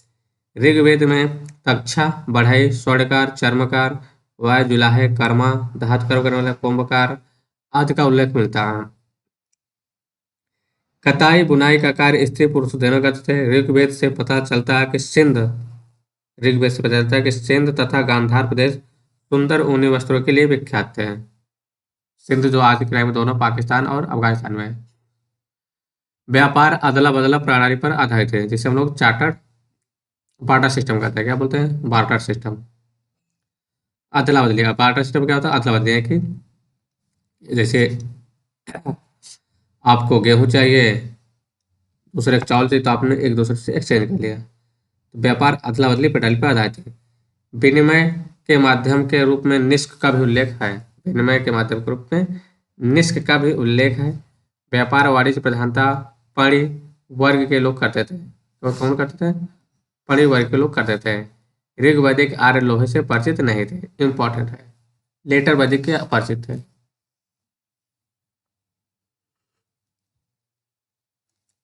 ऋग्वेद में तक्षा, बढ़ई, स्वर्णकार, चर्मकार, वाय, जुलाहे, कर्मा, धातु कर्म करने वाले, कुंभकार आदि का उल्लेख मिलता है। कताई बुनाई का कार्य स्त्री पुरुष दोनों करते थे। ऋग्वेद से पता चलता है कि सिंध तथा गांधार प्रदेश सुंदर ऊनी वस्त्रों के लिए विख्यात थे। सिंध जो आज के में दोनों पाकिस्तान और अफगानिस्तान में है। व्यापार अदला बदला प्रणाली पर आधारित है, जिसे हम लोग बार्टर सिस्टम कहते हैं। क्या बोलते हैं? Barter system. अदला बदली, बार्टर सिस्टम क्या होता है? अदला बदली है कि जैसे आपको गेहूं चाहिए, दूसरे को चावल चाहिए, तो आपने एक दूसरे से एक्सचेंज कर लिया। तो व्यापार अदला बदली प्रणाली पर आधारित है। विनिमय के माध्यम के रूप में निष्क का भी उल्लेख है। विनिमय के माध्यम के रूप में। निष्क का भी उल्लेख है। व्यापार वाणिज्य प्रधानता पढ़ी वर्ग के लोग करते थे। तो कौन करते थे? पढ़ी वर्ग के लोग करते थे। ऋग वैदिक आर्य लोहे से परिचित नहीं थे। इंपॉर्टेंट है। लेटर वैदिक के अपरिचित थे।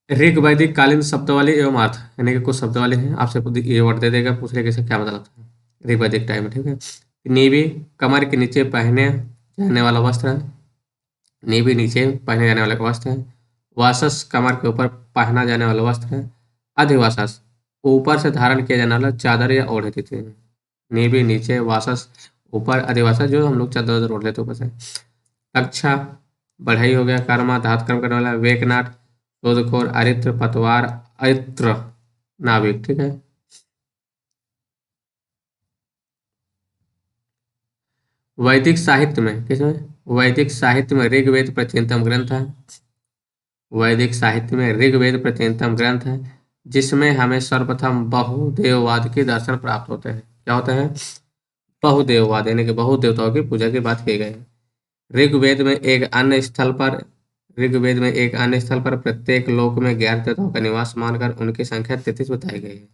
ऋग वैदिक कालीन शब्दावली एवं अर्थ, यानी कि कुछ शब्दावली हैं, आपसे खुद ये वर्ड दे देगा, पूछ लेगा इसका क्या मतलब है ऋग वैदिक टाइम में। ठीक है। नीवी कमर के नीचे पहने जाने वाला वस्त्र है। नीवी नीचे पहने जाने वाला वस्त्र है। वासस कमर के ऊपर पहना जाने वाला वस्त्र है। अधिवासस ऊपर से धारण किया जाने वाला चादर या ओढ़े थी। नीवी नीचे, वासस ऊपर, अधिवासस जो हम लोग चादर ओढ़ लेते ऊपर से। कक्षा बढ़ई हो गया। कर्मा धात कर्म करने वाला। वेकनाट शोधखोर। अरित्र पतवार। अरित्र नाविक। ठीक है। वैदिक साहित्य में, किसमें? वैदिक साहित्य में ऋग्वेद प्राचीनतम ग्रंथ है। वैदिक साहित्य में ऋग्वेद प्राचीनतम ग्रंथ है, जिसमें हमें सर्वप्रथम बहुदेववाद के दर्शन प्राप्त होते हैं। क्या होते हैं? बहुदेववाद, यानी कि बहु देवताओं की पूजा की बात की गई है। ऋग्वेद में एक अन्य स्थल पर ऋग्वेद में एक अन्य स्थल पर प्रत्येक लोक में 11 देवताओं का निवास मानकर उनकी संख्या 33 बताई गई है।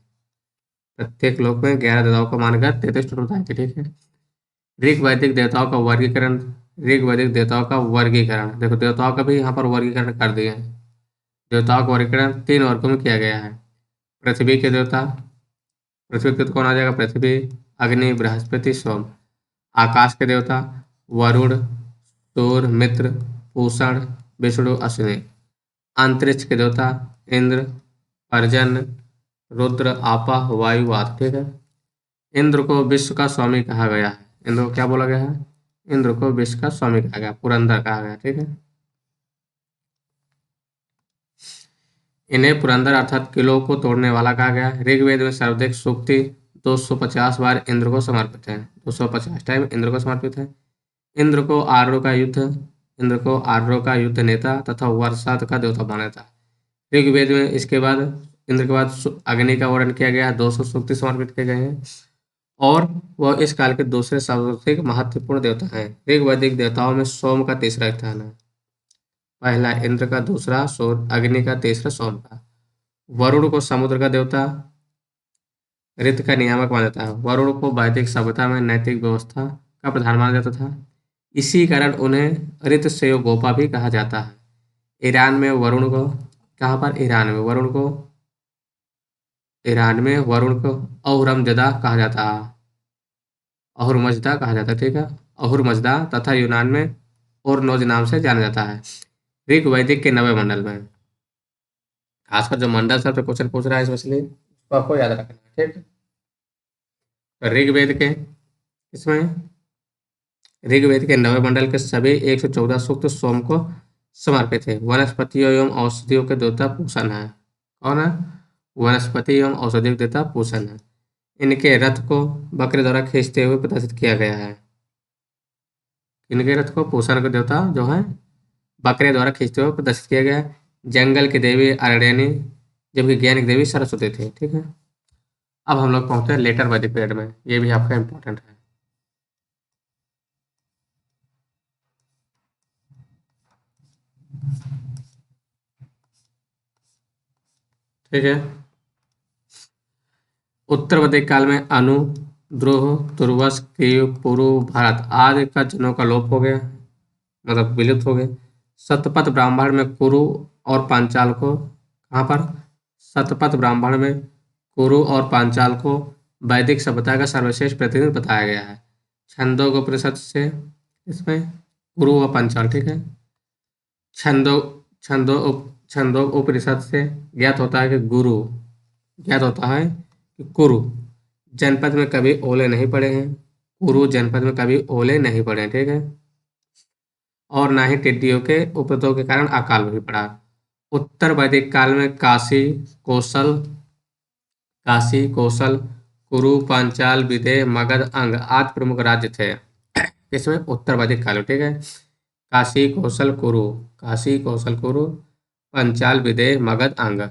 प्रत्येक लोक में 11 देवताओं को मानकर 33 टोटल बताई गई। ठीक है। ऋग वैदिक देवताओं का वर्गीकरण। ऋग वैदिक देवताओं का वर्गीकरण, देखो देवताओं का भी यहाँ पर वर्गीकरण कर दिए हैं। देवताओं का वर्गीकरण 3 वर्गों में किया गया है। पृथ्वी के देवता। पृथ्वी के देवता कौन आ जाएगा? पृथ्वी, अग्नि, बृहस्पति, सोम। आकाश के देवता वरुण, सूर्य, मित्र, पूषण, विष्णु, अश्विनी। अंतरिक्ष के देवता इंद्र, पर्जन्य, रुद्र, आपा, वायु, आदि। ठीक है। इंद्र को विश्व का स्वामी कहा गया है। इंद्र को क्या बोला गया है? इंद्र को विश्व का स्वामी कहा गया, पुरंदर कहा गया। ठीक है। इन्हें पुरंदर अर्थात किलों को तोड़ने वाला कहा गया है। ऋग्वेद में सर्वाधिक सूक्ति 250 बार इंद्र को समर्पित है। 250 टाइम इंद्र को समर्पित है। इंद्र को आर्यों का युद्ध नेता तथा वर्षात का देवता माना था। ऋग्वेद में इसके बाद इंद्र के बाद अग्नि का वर्णन किया गया। 200 सूक्ति समर्पित किए गए हैं और वह इस काल के दूसरे सर्वाधिक महत्वपूर्ण देवता हैं। ऋग्वैदिक देवताओं में सोम का तीसरा स्थान है। पहला इंद्र का, दूसरा सूर्य, अग्नि का, तीसरा सोम का। वरुण को समुद्र का देवता, ऋतु का नियामक माना जाता है। वरुण को वैदिक सभ्यता में नैतिक व्यवस्था का प्रधान माना जाता था। इसी कारण उन्हें ऋतसेवगोपा भी कहा जाता है। ईरान में वरुण को, कहाँ पर? ईरान में वरुण को अहुरमज़दा कहा जाता है। अहुरमज़दा कहा जाता है। ठीक है। अहुरमज़दा तथा यूनान में ओरनोज नाम से जाना जाता है। ऋग वैदिक के 9वें मंडल में, खासकर जो मंडल से क्वेश्चन पूछ रहा है इसमें, तो आपको याद रखना है। ठीक है। तो ऋग्वेद के इसमें ऋग्वेद के 9वें मंडल के सभी 114 सूक्त सोम को समर्पित है। वनस्पतियों एवं औषधियों के देवता पूषण है। कौन है? वनस्पति एवं औषधियों के देवता पूषण है। इनके रथ को बकरे द्वारा खींचते हुए प्रदर्शित किया गया है। इनके रथ को पूषण के देवता जो है बकरे द्वारा खींचते हुए प्रदर्शित किया गया है। जंगल की देवी अरण्यनी, जबकि ज्ञान की देवी सरस्वती थी। ठीक है। अब हम लोग पहुंचते हैं लेटर वैदिक पीरियड में, ये भी आपका इंपॉर्टेंट है। ठीक है। उत्तर वैदिक काल में अनु, द्रोह, तुर्वस, कीव, पुरु, भारत आदि का जनों का लोप हो गया, मतलब विलुप्त हो गए। शतपथ ब्राह्मण में कुरु और पांचाल को, कहाँ पर? शतपथ ब्राह्मण में कुरु और पांचाल को वैदिक सभ्यता का सर्वश्रेष्ठ प्रतिनिधि बताया गया है। छंदोग्योपनिषद से इसमें कुरु व पांचाल। ठीक है। छंदो छंदो छंदोग्योपनिषद से ज्ञात होता है कि कुरु जनपद में कभी ओले नहीं पड़े हैं। कुरु जनपद में कभी ओले नहीं पड़े हैं। ठीक है। और ना ही टिड्डियों के उपद्रव के कारण अकाल भी पड़ा। उत्तर वैदिक काल में काशी, कौशल, कुरु, पांचाल, विदेह, मगध, अंग आदि प्रमुख राज्य थे। इसमें उत्तर वैदिक काल में। ठीक है। काशी, कौशल, कुरु, पांचाल, विदेह, मगध, अंग।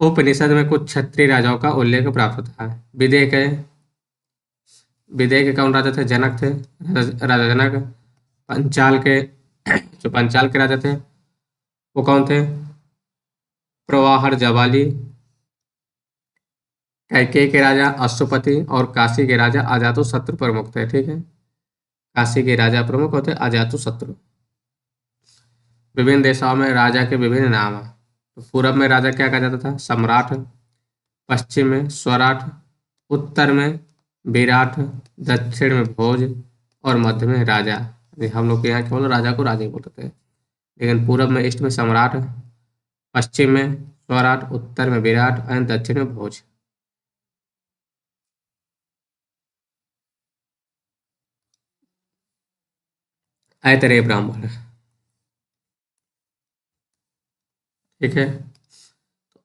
उपनिषद में कुछ क्षत्रिय राजाओं का उल्लेख प्राप्त होता है। विदेह के कौन राजा थे? जनक थे। राजा जनक। पंचाल के जो पंचाल के राजा थे वो कौन थे? प्रवाहर जवाली, कैकेयी के राजा अश्वपति और काशी के राजा अजातशत्रु प्रमुख थे। ठीक है, काशी के राजा प्रमुख होते अजातशत्रु। विभिन्न देशों में राजा के विभिन्न नाम हैं। तो पूरब में राजा क्या कहा जाता था? सम्राट। पश्चिम में स्वराट, उत्तर में विराट, दक्षिण में भोज और मध्य में राजा। हम लोग के यहाँ केवल राजा को राजा ही बोलते थे, लेकिन पूरब में ईस्ट में सम्राट, पश्चिम में स्वराट, उत्तर में विराट और दक्षिण में भोज। ऐतरेय ब्राह्मण। ठीक है,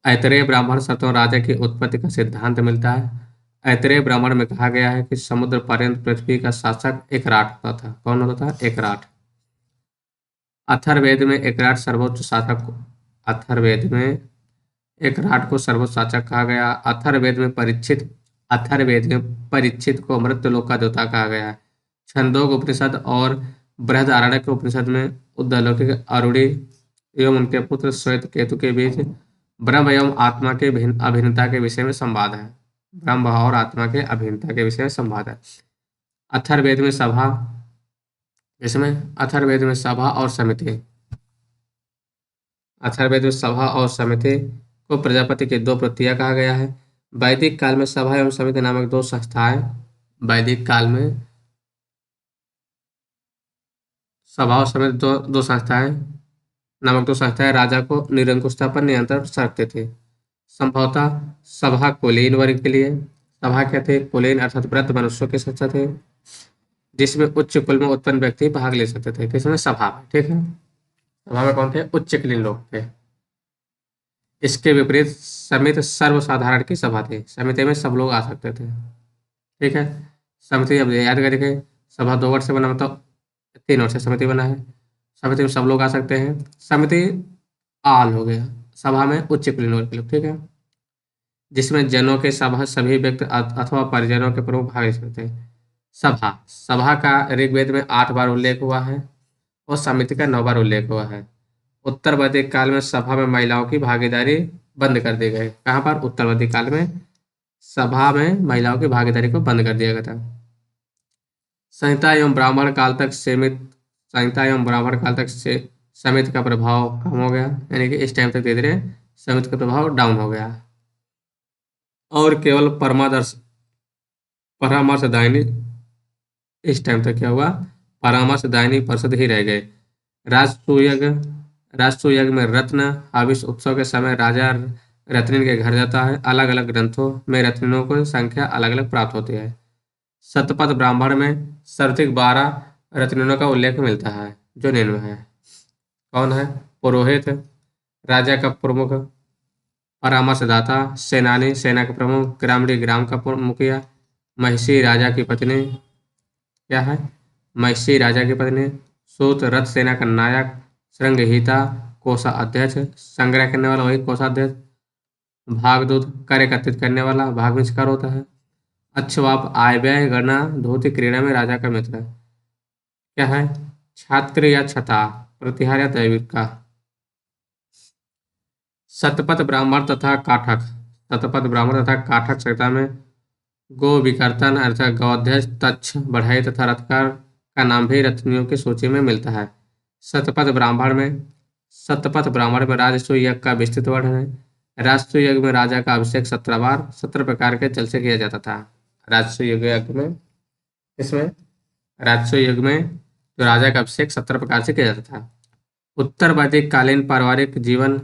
ऐतरेय ब्राह्मण से तो राजा की उत्पत्ति का सिद्धांत मिलता है। ऐतरेय ब्राह्मण में कहा गया है कि समुद्र पर्यंत पृथ्वी का शासक एकराट होता था। कौन होता था? एकराट। अथर्ववेद में एकराट सर्वोच्च शासक, अथर्ववेद में एकराट को सर्वोच्च शासक कहा गया। अथर्ववेद में परीक्षित को मृत्युलोक का देवता कहा गया है। छंदोग उपनिषद और बृहदारण्यक उपनिषद में उद्दालौकिक अरुणी एवं उनके पुत्र श्वेत केतु के बीच ब्रह्म एवं आत्मा के अभिन्नता के विषय में संवाद है। ब्रह्म और आत्मा के अभिन्नता के विषय में संवाद है। अथर्ववेद में सभा, इसमें अथर्ववेद में सभा और समिति, अथर्ववेद में सभा और समिति को प्रजापति की दो प्रतियां कहा गया है। वैदिक काल में सभा एवं समिति नामक दो संस्थाएं, वैदिक काल में सभा और समिति दो संस्थाएं नामक दो संस्थाएं राजा को निरंकुशता पर नियंत्रण रखते थे। संभवतः सभा कुलीन वर्ग के लिए, सभा क्या थे? कुलीन अर्थात व्रत मनुष्यों के संस्था थे जिसमें उच्च कुल में उत्पन्न व्यक्ति भाग ले सकते थे। किसमें? सभा में। ठीक है, सभा में कौन थे? उच्च कुलीन लोग थे। इसके विपरीत समिति सर्वसाधारण की सभा थी, समिति में सब लोग आ सकते थे। ठीक है, समिति अब याद करके सभा 2 वर्ष से बना, मतलब 3 वर्ष से समिति बना है। समिति में सब लोग आ सकते हैं। समिति आल हो गया, सभा में उच्च कुलीन वर्ग के लोग। ठीक है, जिसमें जनों के सभा सभी व्यक्ति अथवा परिजनों के प्रमुख भाग ले सकते हैं। सभा, सभा का ऋग्वेद में 8 बार उल्लेख हुआ है और समिति का 9 बार उल्लेख हुआ है। उत्तर वैदिक काल में सभा में महिलाओं की भागीदारी बंद कर दी गई। कहाँ पर? उत्तर वैदिक काल में सभा में महिलाओं की भागीदारी को बंद कर दिया गया था। संहिता एवं ब्राह्मण काल तक सीमित, संहिता एवं ब्राह्मण काल तक से समिति का प्रभाव कम हो गया, यानी कि इस टाइम तक धीरे धीरे समिति का प्रभाव डाउन हो गया और केवल परामर्शदायिनी, इस टाइम तक क्या हुआ? परामर्शदायिनी परिषद ही रह गए। राजसूय में रत्न आविष उत्सव के समय राजा रत्निन के घर जाता है। अलग अलग ग्रंथों में रत्निनों को संख्या अलग अलग प्राप्त होती है। शतपथ ब्राह्मण में सर्वाधिक 12 रत्निनों का उल्लेख मिलता है जो निम्न है। कौन है? पुरोहित, राजा का प्रमुख, परामर्शदाता, सेनानी, सेना का प्रमुख, ग्रामीण, ग्राम का मुखिया, महिषी राजा की पत्नी, क्या है? महिषी राजा की पत्नी, सूत रथ सेना का नायक, श्रृंगहिता कोषाध्यक्ष, संग्रह करने वाला वही कोषाध्यक्ष, भागदूत कर एकत्रित करने वाला, भाग में कर होता है। अच्छवाप आय व्यय गणना धोती क्रीड़ा में राजा का मित्र, क्या है? छात्र या छता, प्रतिहार या दैविक का। शतपथ ब्राह्मण तथा काठक, शतपथ ब्राह्मण तथा काठक संहिता में गो विकर्तन अर्थात गौध्यक्ष, तक्ष, बढ़ई तथा रथकार का नाम भी रत्नियों की सूची में मिलता है। शतपथ ब्राह्मण में राजसूय यज्ञ का विस्तृत वर्णन है। राजसूय यज्ञ में राजा का अभिषेक 17 बार 17 प्रकार के जल से किया जाता था। राजसूय यज्ञ में, इसमें राजसूय यज्ञ में जो राजा का अभिषेक 17 प्रकार से किया जाता था। उत्तर वैदिक कालीन पारिवारिक जीवन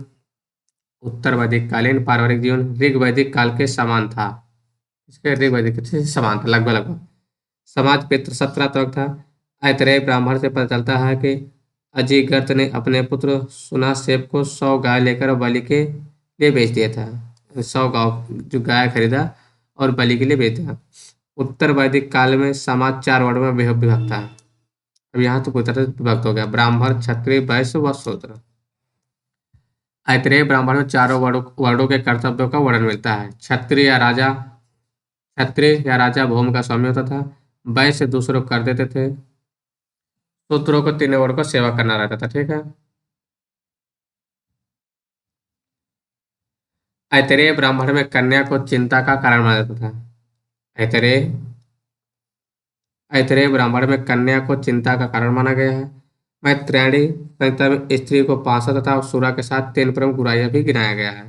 ऋग वैदिक काल के समान था। इसके ऋग वैदिक से समान था लगभग। समाज पितृ 17 तक था। ऐतरेय ब्राह्मण से पता चलता है कि अजिगर्त ने अपने पुत्र सुनासेप को 100 गाय लेकर बलि के लिए बेच दिया था। 100 जो गाय खरीदा और बलि के लिए बेच दिया। उत्तर वैदिक काल में समाज 4 वर्णों में विभक्त था। अब यहाँ तो पूरी तरह से विभक्त हो गया, ब्राह्मण, क्षत्रिय, वैश्य व शूद्र। ऐतरेय ब्राह्मण में चारों वर्णों के कर्तव्यों का वर्णन मिलता है। क्षत्रिय या राजा भूमि का स्वामी होता था। वैश्य दूसरों कर देते थे। शूद्रों को 3 वर्ग को सेवा करना रहता था, ठीक है। ऐतरेय ब्राह्मण में कन्या को चिंता का कारण माना जाता था। ऐतरेय ऐतरेय ब्राह्मण में कन्या को चिंता का कारण माना गया है। मैत्रेयणी संहिता में स्त्री को पाशा तथा सुरा के साथ 3 प्रमुख बुराइयां भी गिनाया गया है।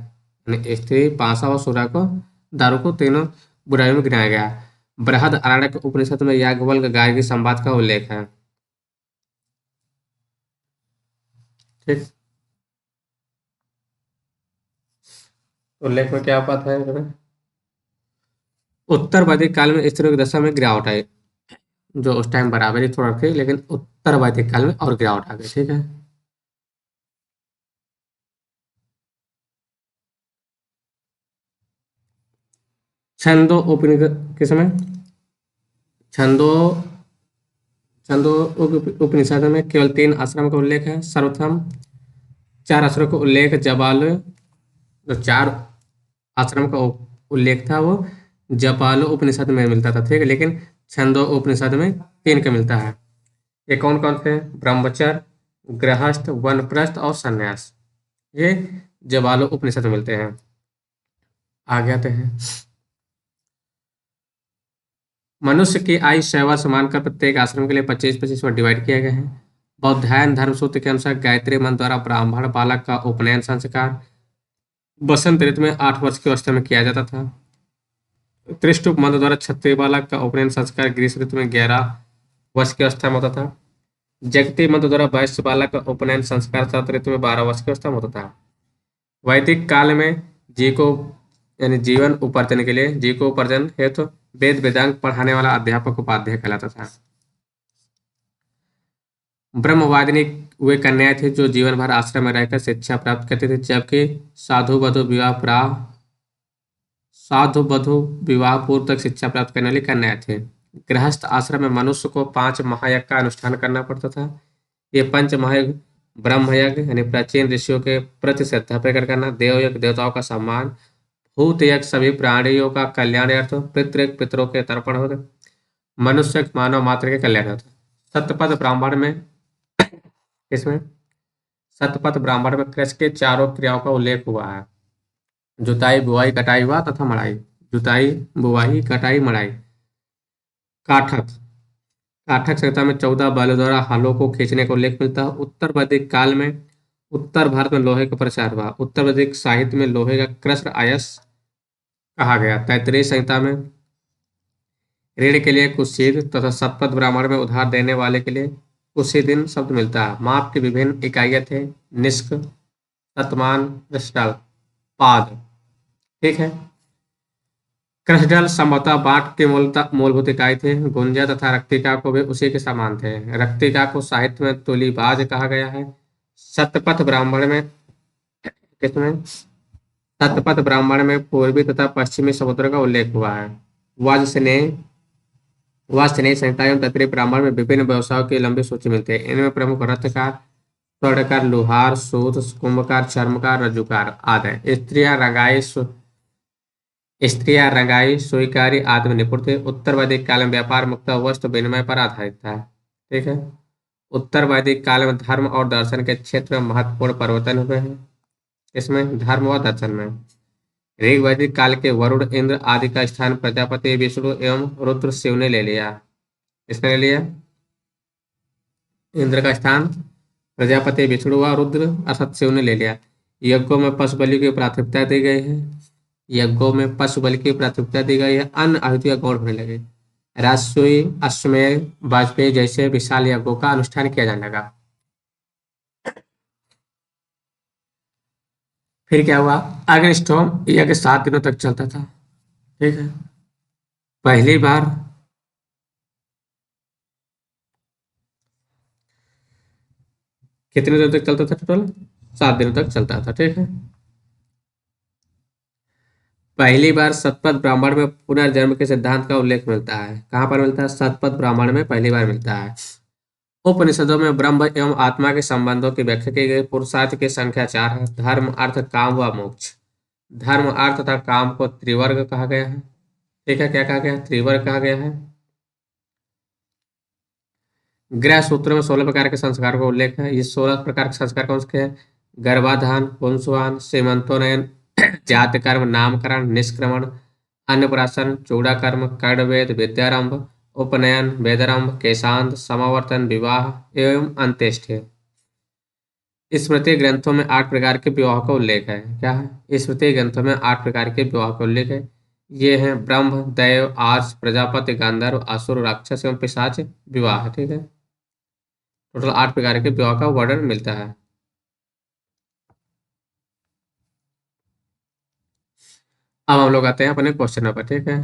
यानी स्त्री, पाशा और सुरा को, दारू को, तीनों बुराइयों में गिनाया गया है। बृहद आरण्यक उपनिषद में याज्ञवल्क्य गार्गी संवाद का उल्लेख है, ठीक। उल्लेख में क्या बात है इसमें? उत्तर वैदिक काल में स्त्रियों की दशा में गिरावट आई, जो उस टाइम बराबरी थोड़ा थी, लेकिन उत्तर वैदिक काल में और गिरावट आ गई, ठीक है। छंदो उपनिषद के समय छंदो छंदो उपनिषद में केवल 3 आश्रम का उल्लेख है। सर्वप्रथम 4 आश्रम का उल्लेख जबाल, जो 4 आश्रम का उल्लेख था वो जपालो उपनिषद में मिलता था, ठीक है। लेकिन छंदो उपनिषद में 3 का मिलता है। ये कौन कौन थे? ब्रह्मचर्य, गृहस्थ, वनप्रस्थ और संन्यास। ये जबालो उपनिषद में मिलते हैं। आगे आते हैं। मनुष्य की आयु 100 वर्ष मानकर प्रत्येक आश्रम के लिए 25-25 वर्ष डिवाइड किया गया है। बौद्धायन धर्म सूत्र के अनुसार गायत्री मंत्र द्वारा ब्राह्मण बालक का उपनयन संस्कार बसंत ऋतु में 8 वर्ष की अवस्था में किया जाता था। त्रिष्टुप मंत्र द्वारा क्षत्रिय बालक का उपनयन संस्कार ग्रीष्म ऋतु में 11 वर्ष की अवस्था में होता था। जगती मंत्र द्वारा वैश्य बालक का उपनयन संस्कार शरत ऋतु में 12 वर्ष की अवस्था में होता था। वैदिक काल में जी को यानी जीवन उपार्जन के लिए, जी को उपार्जन हेतु वेद वेदांग पढ़ाने वाला अध्यापक उपाध्याय कहलाता था। ब्रह्मवादिनी वे कन्याएं थी जो जीवन भर आश्रम में रहकर शिक्षा प्राप्त करती थी, जबकि साधु वधु विवाह पूर्व तक शिक्षा प्राप्त करने वाली कन्याएं थे। गृहस्थ आश्रम में मनुष्य को 5 महायज्ञ का अनुष्ठान करना पड़ता था। ये 5 महायज्ञ ब्रह्मयज्ञ यानी प्राचीन ऋषियों के प्रति श्रद्धा प्रकट करना, देवयज्ञ देवताओं का सम्मान, भूत यज्ञ सभी प्राणियों का कल्याण अर्थ, पितृयज्ञ पितरों के तर्पण होते, मनुष्य मानव मात्र के कल्याण होता। सतपथ ब्राह्मण में इसमें सतपथ ब्राह्मण में कृषि के 4 क्रियाओं का उल्लेख हुआ है। जुताई, बुआई, कटाई हुआ तथा मड़ाई। जुताई, बुआई, कटाई, मड़ाई। काठक काठक संहिता में 14 बैलों द्वारा हलों को खींचने का उल्लेख मिलता है। उत्तर वैदिक काल में उत्तर भारत में लोहे का प्रचार हुआ। उत्तर वैदिक साहित्य में लोहे का कृष्ण आयस कहा गया। तैत्तिरीय संहिता में ऋण के लिए कुशीद तथा सतपथ ब्राह्मण में उधार देने वाले के लिए कुशीदिन शब्द मिलता है। माप की विभिन्न इकाइयां थे, निष्क, शतमान, कृष्णल, पाद, ठीक है। कृष्णल संभवतः बाट के मूलभूत इकाई थे। गुंजा तथा रक्तिका को भी उसी के समान थे। रक्तिका को साहित्य में तुलीबाज कहा गया है। सतपथ ब्राह्मण में किसमें सतपथ ब्राह्मण में पूर्वी तथा पश्चिमी समुद्र का उल्लेख हुआ है। वाजसेनेय संहिता एवं तत्रीय ब्राह्मण में विभिन्न व्यवसायों की लंबी सूची मिलती है। इनमें प्रमुख रथकार, स्वर्णकार, लुहार, सूत, कुंभकार, चर्मकार, रज्जुकार आदि। स्त्रियां रंगाई, सुईकारी आदि में निपुण थे। उत्तर वैदिक काल में व्यापार मुख्यतः वस्त्र विनिमय पर आधारित था, ठीक है। उत्तर वैदिक काल में धर्म और दर्शन के क्षेत्र में महत्वपूर्ण परिवर्तन हुए हैं। इसमें धर्म व दर्शन में ऋग वैदिक काल के वरुण, इंद्र आदि का स्थान प्रजापति, विष्णु एवं रुद्र शिव ने ले लिया। किसने ले लिया? इंद्र का स्थान प्रजापति, विष्णु व रुद्र अर्थात शिव ने ले लिया। यज्ञों में पशु बलि की प्राथमिकता दी गई है। यज्ञों में पशु बलि की प्राथमिकता दी गई है। अन्य आहुतियां गौण होने लगे। राजसूय, अश्वमेध, वाजपेयी जैसे विशाल यज्ञों का अनुष्ठान किया जाने लगा। फिर क्या हुआ? अग्निष्टोम यज्ञ 7 दिनों तक चलता था, ठीक है। पहली बार कितने दिनों तक चलता था? टोटल 7 दिनों तक चलता था, ठीक है। पहली बार सतपथ ब्राह्मण में पुनर्जन्म के सिद्धांत का उल्लेख मिलता है। कहाँ पर मिलता है? सतपथ ब्राह्मण में पहली बार मिलता है। उपनिषदों में ब्रह्म एवं आत्मा के संबंधों की व्याख्या की गई। पुरुषार्थ की संख्या 4 है। धर्म, अर्थ, काम व मोक्ष। धर्म, अर्थ तथा काम को त्रिवर्ग कहा गया है, ठीक है। क्या कहा गया है? त्रिवर्ग कहा गया है। गृह सूत्र में 16 प्रकार के संस्कार का उल्लेख है। ये 16 प्रकार के संस्कार कौन से हैं? गर्भाधान, पुंसवान, सीमंतोन्नयन, जाति कर्म, नामकरण, निष्क्रमण, अन्नप्राशन, चूड़ाकर्म, कर्णवेद, विद्यारंभ, उपनयन, वेदारंभ, केशांत, समावर्तन, विवाह एवं अंत्येष्टि। स्मृति ग्रंथों में 8 प्रकार के विवाह का उल्लेख है। क्या है? स्मृति ग्रंथों में 8 प्रकार के विवाह का उल्लेख है। ये हैं ब्रह्म, दैव, आर्ष, प्रजापति, गंधर्व, असुर, राक्षस एवं पिशाच विवाह। ठीक है, टोटल 8 प्रकार के विवाह का वर्णन मिलता है। अब हम लोग आते हैं अपने क्वेश्चन पर। ठीक है,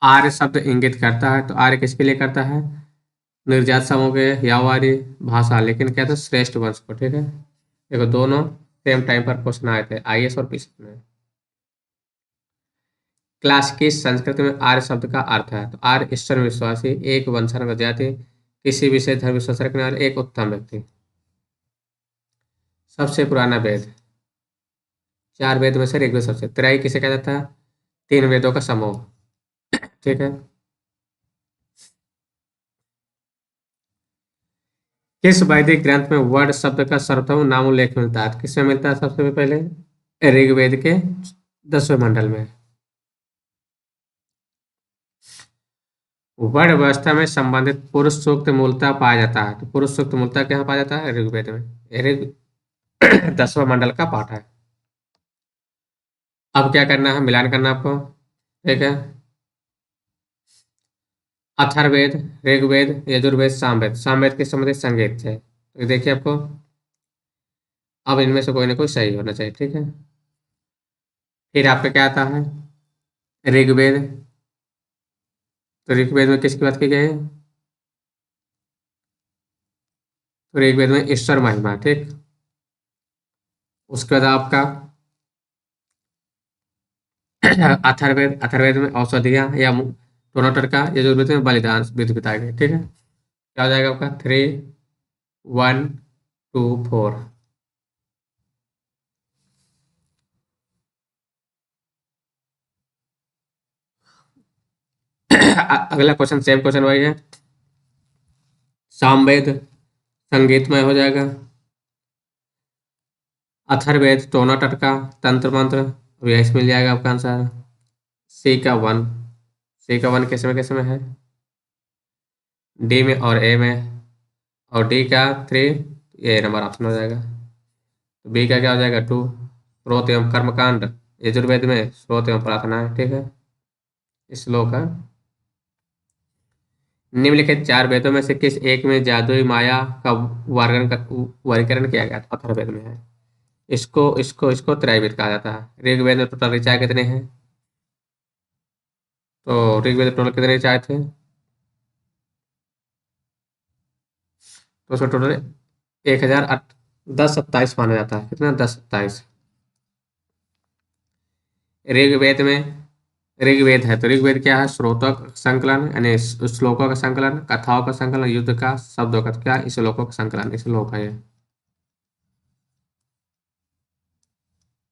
आर्य शब्द इंगित करता है, तो आर्य किसके लिए करता है? निर्जात समूह के, यावारी भाषा, लेकिन क्या था? श्रेष्ठ वंश को। ठीक है, देखो दोनों सेम टाइम पर क्वेश्चन आए थे, आईएएस और पीसी में। क्लास की संस्कृत में आर्य शब्द का अर्थ है, तो आर्य ईश्वर विश्वासी, एक वंशानुगत जाति, किसी विशेष धर्म विश्वास रखने वाले, एक उत्तम व्यक्ति। सबसे पुराना वेद, 4 वेद में से ऋग्वेद सबसे। त्रय किसे कहा जाता है? 3 वेदों का समूह। ठीक है, किस वैदिक ग्रंथ में वर्ड शब्द का सर्वप्रथम नामोल्लेख मिलता है? किसमें मिलता है सबसे पहले? ऋग्वेद के 10वें मंडल में। वर्ण व्यवस्था में संबंधित पुरुष सूक्त मूलतः पाया जाता है, तो पुरुष सूक्त मूलतः कहाँ पाया जाता है? ऋग्वेद में। ऋग 10वां मंडल का पाठ है। अब क्या करना है? मिलान करना आपको। ठीक है, अथर्ववेद, ऋग्वेद, यजुर्वेद, सामवेद। सामवेद के संबंधित संगीत है, तो देखिए आपको अब इनमें से कोई ना कोई सही होना चाहिए। ठीक है, फिर आपका क्या आता है? ऋग्वेद, तो ऋग्वेद में किसकी बात की गई है? तो ऋग्वेद में ईश्वर महिमा। ठीक, उसके बाद आपका अथर्ववेद, अथर्ववेद में औषधियाँ या टोनाटर का, यजुर्वेद में बलिदान विधि बताए गए। ठीक है, क्या हो जाएगा आपका? 3, 1, 2, 4। अगला क्वेश्चन सेम क्वेश्चन वही है। सामवेद संगीतमय हो जाएगा, अथर्ववेद टोना टटका तंत्र मंत्र, यही मिल जाएगा आपका आंसर। सी का 1, सी का 1 किस में है? डी में और ए में, और डी का 3, ये नंबर ऑप्शन हो जाएगा। तो बी का क्या हो जाएगा? 2, स्रोत एवं कर्मकांड, यजुर्वेद में स्रोत एवं प्रार्थना है। ठीक है, श्लोक है। निम्नलिखित 4 वेदों में से किस एक में जादुई माया का वर्गीकरण किया गया? अथर्ववेद में है। इसको त्रैवेद कहा जाता है। ऋग्वेद में टोटल ऋचाएँ कितने हैं? तो ऋग्वेद में टोटल कितने ऋचाएँ थे? तो उसका टोटल 1027 माना जाता है। कितना? 1027। ऋग्वेद में, ऋग्वेद है तो ऋग्वेद क्या है? स्रोतों का संकलन, यानी श्लोकों का संकलन, कथाओं का संकलन, युद्ध का, शब्दों का, क्या? श्लोकों का संकलन, श्लोक है ये।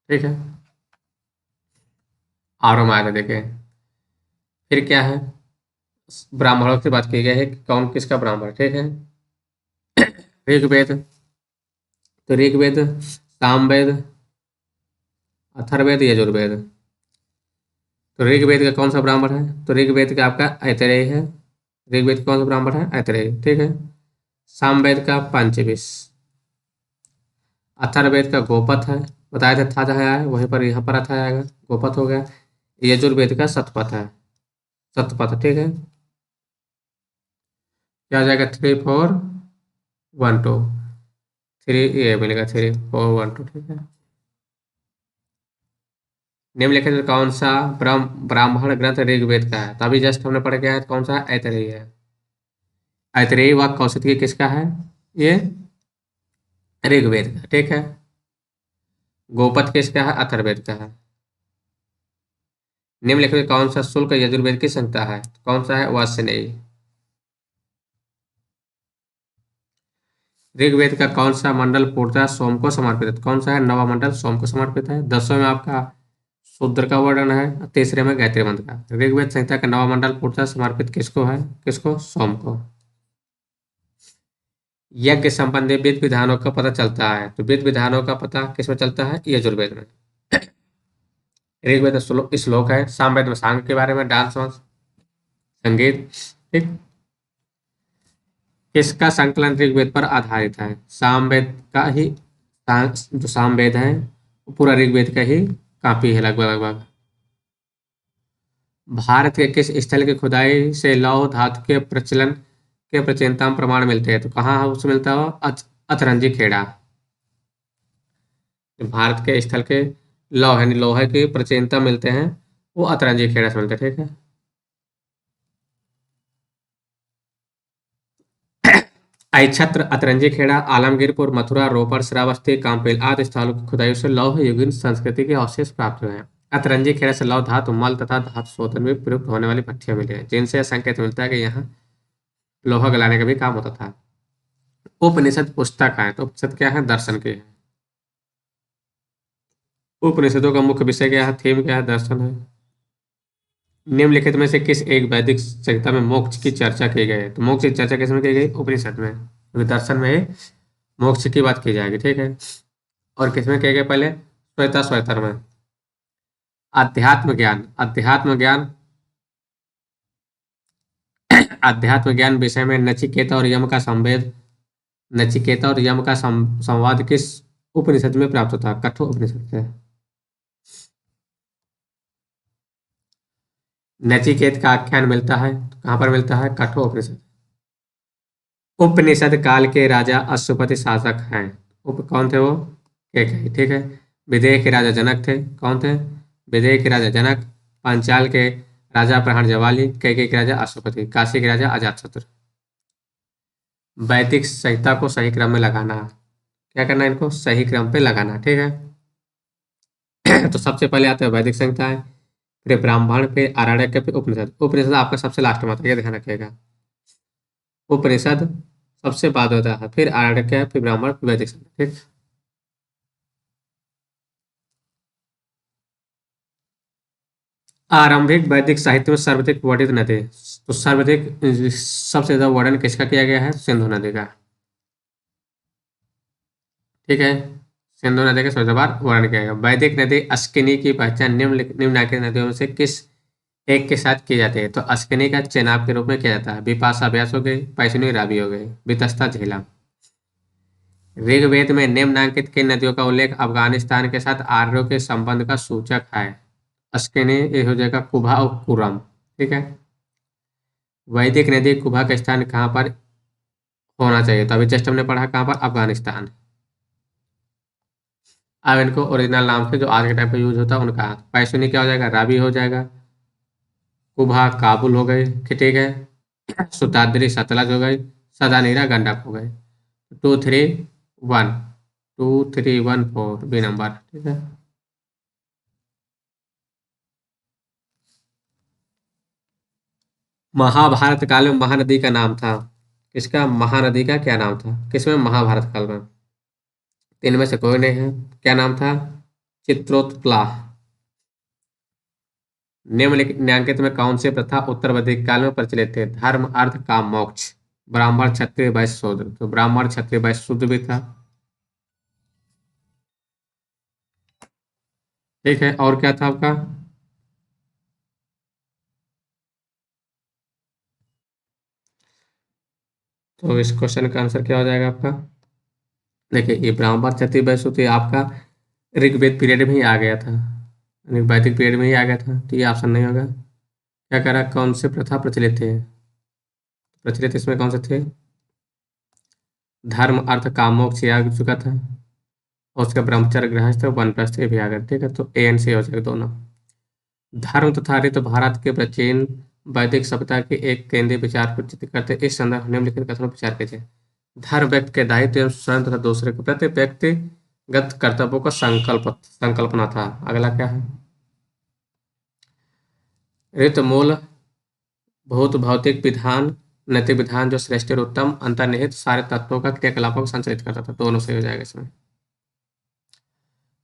ठीक है, और में आगे देखें, फिर क्या है? ब्राह्मणों की बात की गई है कि कौन किसका ब्राह्मण। ठीक है, ऋग्वेद, तो ऋग्वेद, सामवेद, अथर्ववेद, यजुर्वेद। तो ऋग्वेद का कौन सा ब्राह्मण है? तो ऋग्वेद का आपका ऐतरेय है। ऋग्वेद का कौन सा ब्राह्मण है? ऐतरेय। ठीक है, सामवेद का पंचविश, अथर्ववेद का गोपथ है, बताया था था जहाँ है वहीं पर यहाँ पर था आएगा, गोपथ हो गया। यजुर्वेद का शतपथ है, शतपथ। ठीक है, क्या हो जाएगा? 3, 4, 1, 2, 3, ये मिलेगा 3, 4, 1, 2। ठीक है, निम्नलिखित में कौन सा ब्राह्मण ग्रंथ ऋग्वेद का है? तो अभी जस्ट हमने पढ़ गया है कौन सा? ऐतरेय है। ऐतरेय व कौशिकी किसका है? ये ऋग्वेद का। ठीक है, गोपथ किसका है? अथर्ववेद का है। निम्नलिखित में कौन सा शुल्क यजुर्वेद की संहिता है? कौन सा है? वार्ष्णेय। ऋग्वेद का कौन सा मंडल पूर्णतः सोम को समर्पित है? कौन सा है? नवा मंडल सोम को समर्पित है। 10वें में आपका शूद्र का वर्णन है, तीसरे में गायत्री मंत्र का। ऋग्वेद संहिता का नवा मंडल पूर्णतः समर्पित किसको है? किसको? सोम को। यज्ञ संबंधी विधि विधानों का पता चलता है, तो विधि विधानों का पता किसमें चलता है? यजुर्वेद में। ऋग्वेद में श्लोक है, सामवेद में सांग के बारे में, डांस वांस संगीत। ठीक। किसका संकलन ऋग्वेद पर आधारित है? सामवेद का ही जो सामवेद है वो पूरा ऋग्वेद का ही कॉपी है लगभग लगभग। भारत के किस स्थल की खुदाई से लौह धातु के प्रचलन के प्राचीनतम प्रमाण मिलते हैं? तो कहाँ उससे मिलता है? अतरंजी खेड़ा। भारत के स्थल के लौह यानी लोहे के प्राचीनतम मिलते हैं वो अतरंजी खेड़ा से मिलते हैं। ठीक है। अहिच्छत्र, अतरंजी खेड़ा, आलमगीरपुर, मथुरा, रोपड़, श्रावस्ती, काम्पेल आदि स्थलों की खुदाई से लौह युगीन संस्कृति के अवशेष प्राप्त हुए हैं। अतरंजी खेड़ा से लौह धातु, मल तथा धातु शोधन में प्रयुक्त होने वाली भट्टियां मिली हैं, जिनसे यह संकेत मिलता है कि यहाँ लोहा गलाने का भी काम होता था। उपनिषद पुस्तक है, तो उपनिषद क्या है? दर्शन की है। उपनिषदों का मुख्य विषय क्या है? थीम क्या है? दर्शन है। निम्नलिखित में से किस एक वैदिक संहिता में मोक्ष की चर्चा की गई है? तो मोक्ष की चर्चा किसमें की गई? उपनिषद में, क्योंकि दर्शन में ही मोक्ष की बात की जाएगी। ठीक है। और किसमें किए गए? पहले श्वेता श्वेतर में। अध्यात्म ज्ञान, अध्यात्म ज्ञान अध्यात्म ज्ञान विषय में नचिकेता और यम का संवेद, नचिकेता और यम का संवाद किस उपनिषद में प्राप्त होता है? कठोर उपनिषद से। नचिकेत का आख्यान मिलता है कहाँ पर मिलता है? कठोर उपनिषद। उपनिषद काल के राजा अश्वपति शासक हैं। कौन थे वो? केकई। ठीक है। विदेह के राजा जनक थे। कौन थे? विदेह के राजा जनक। पांचाल के राजा प्रहण जवाली। कैकेयी के राजा अश्वपति। काशी के राजा अजातशत्रु। वैदिक संहिता को सही क्रम में लगाना। क्या करना है? इनको सही क्रम पे लगाना। ठीक है। तो सबसे पहले आता है वैदिक संहिता है, फिर ब्राह्मण, फिर आरण्यक, फिर उपनिषद। उपनिषद आपका सबसे लास्ट में आता है, ये ध्यान रखिएगा। उपनिषद सबसे बाद होता है, फिर आरण्यक, फिर ब्राह्मण, फिर वैदिक संहिता। ठीक। आरंभिक वैदिक साहित्य में सर्वाधिक वर्णित नदी, तो सर्वाधिक सबसे ज्यादा वर्णन किसका किया गया है? सिंधु नदी का। ठीक है। सिंधु नदी का सबसे बार वर्णन किया गया। वैदिक नदी अस्किनी की पहचान निम्नलिखित नदियों में से किस एक के साथ की जाती है? तो अस्किनी का चेनाब के रूप में किया जाता है। बिपाशा व्यास हो गई, पैसिनी रावी हो गई, वितस्ता झेलम। ऋग्वेद में निम्नलिखित किन नदियों का उल्लेख अफगानिस्तान के साथ आर्यों के संबंध का सूचक है? अस्किनी, ये हो जाएगा कुभा और कुरम। ठीक है। वैदिक नदी कुभा का स्थान कहाँ पर होना चाहिए? तो अभी जस्ट हमने पढ़ा कहाँ पर? अफगानिस्तान। अब इनको ओरिजिनल नाम से जो आज के टाइम पे यूज होता है उनका, पैसुनी क्या हो जाएगा? रावी हो जाएगा। कुभा काबुल हो गई। ठीक है। सुताद्री सतलज हो गई। सदानीरा गंडक हो गई। 2 3 1, 2 3 1 4 बी नंबर। ठीक है। महाभारत काल में महानदी का नाम था किसका? महानदी का क्या नाम था? किसमें? महाभारत काल में। तीन में से कोई नहीं है। क्या नाम था? चित्रोत्पला। निम्नलिखित में कौन सी प्रथा उत्तर वैदिक काल में प्रचलित थे? धर्म, अर्थ, काम, मोक्ष। ब्राह्मण, क्षत्रिय, वैश्य, शूद्र। तो ब्राह्मण, क्षत्रिय, वैश्य, शूद्र भी था। ठीक है। और क्या था आपका? तो इस क्वेश्चन का आंसर क्या हो जाएगा आपका? देखिए, ये ब्राह्मण, क्षत्रिय, वैश्य, शूद्र ये आपका ऋग्वेद पीरियड में ही आ गया था, यानी वैदिक पीरियड में ही आ गया था, तो ये ऑप्शन नहीं होगा। क्या कह रहा है? कौन से प्रथा प्रचलित थे? प्रचलित इसमें कौन से थे? धर्म, अर्थ, काम, मोक्ष ये आ चुका था, और उसका ब्रह्मचर्य, गृहस्थ, वानप्रस्थ ये भी आ गया। ठीक है। तो ए एन सी हो जाएगा दोनों। धर्म तथा ऋतु भारत के प्राचीन वैदिक सभ्यता के एक केंद्रीय विचार को चित्रित करते इस संदर्भ में निम्नलिखित कथनों पर विचार कीजिए। धर्म व्यक्ति के दायित्व एवं स्वयं तथा दूसरे के प्रति व्यक्तिगत कर्तव्यों का संकल्पना था। अगला क्या है? ऋतु मूल भूत भौतिक विधान, नैतिक विधान जो श्रेष्ठ और उत्तम अंतर्निहित सारे तत्वों का क्रियाकलापों को संचालित करता था। दोनों से हो जाएगा इसमें।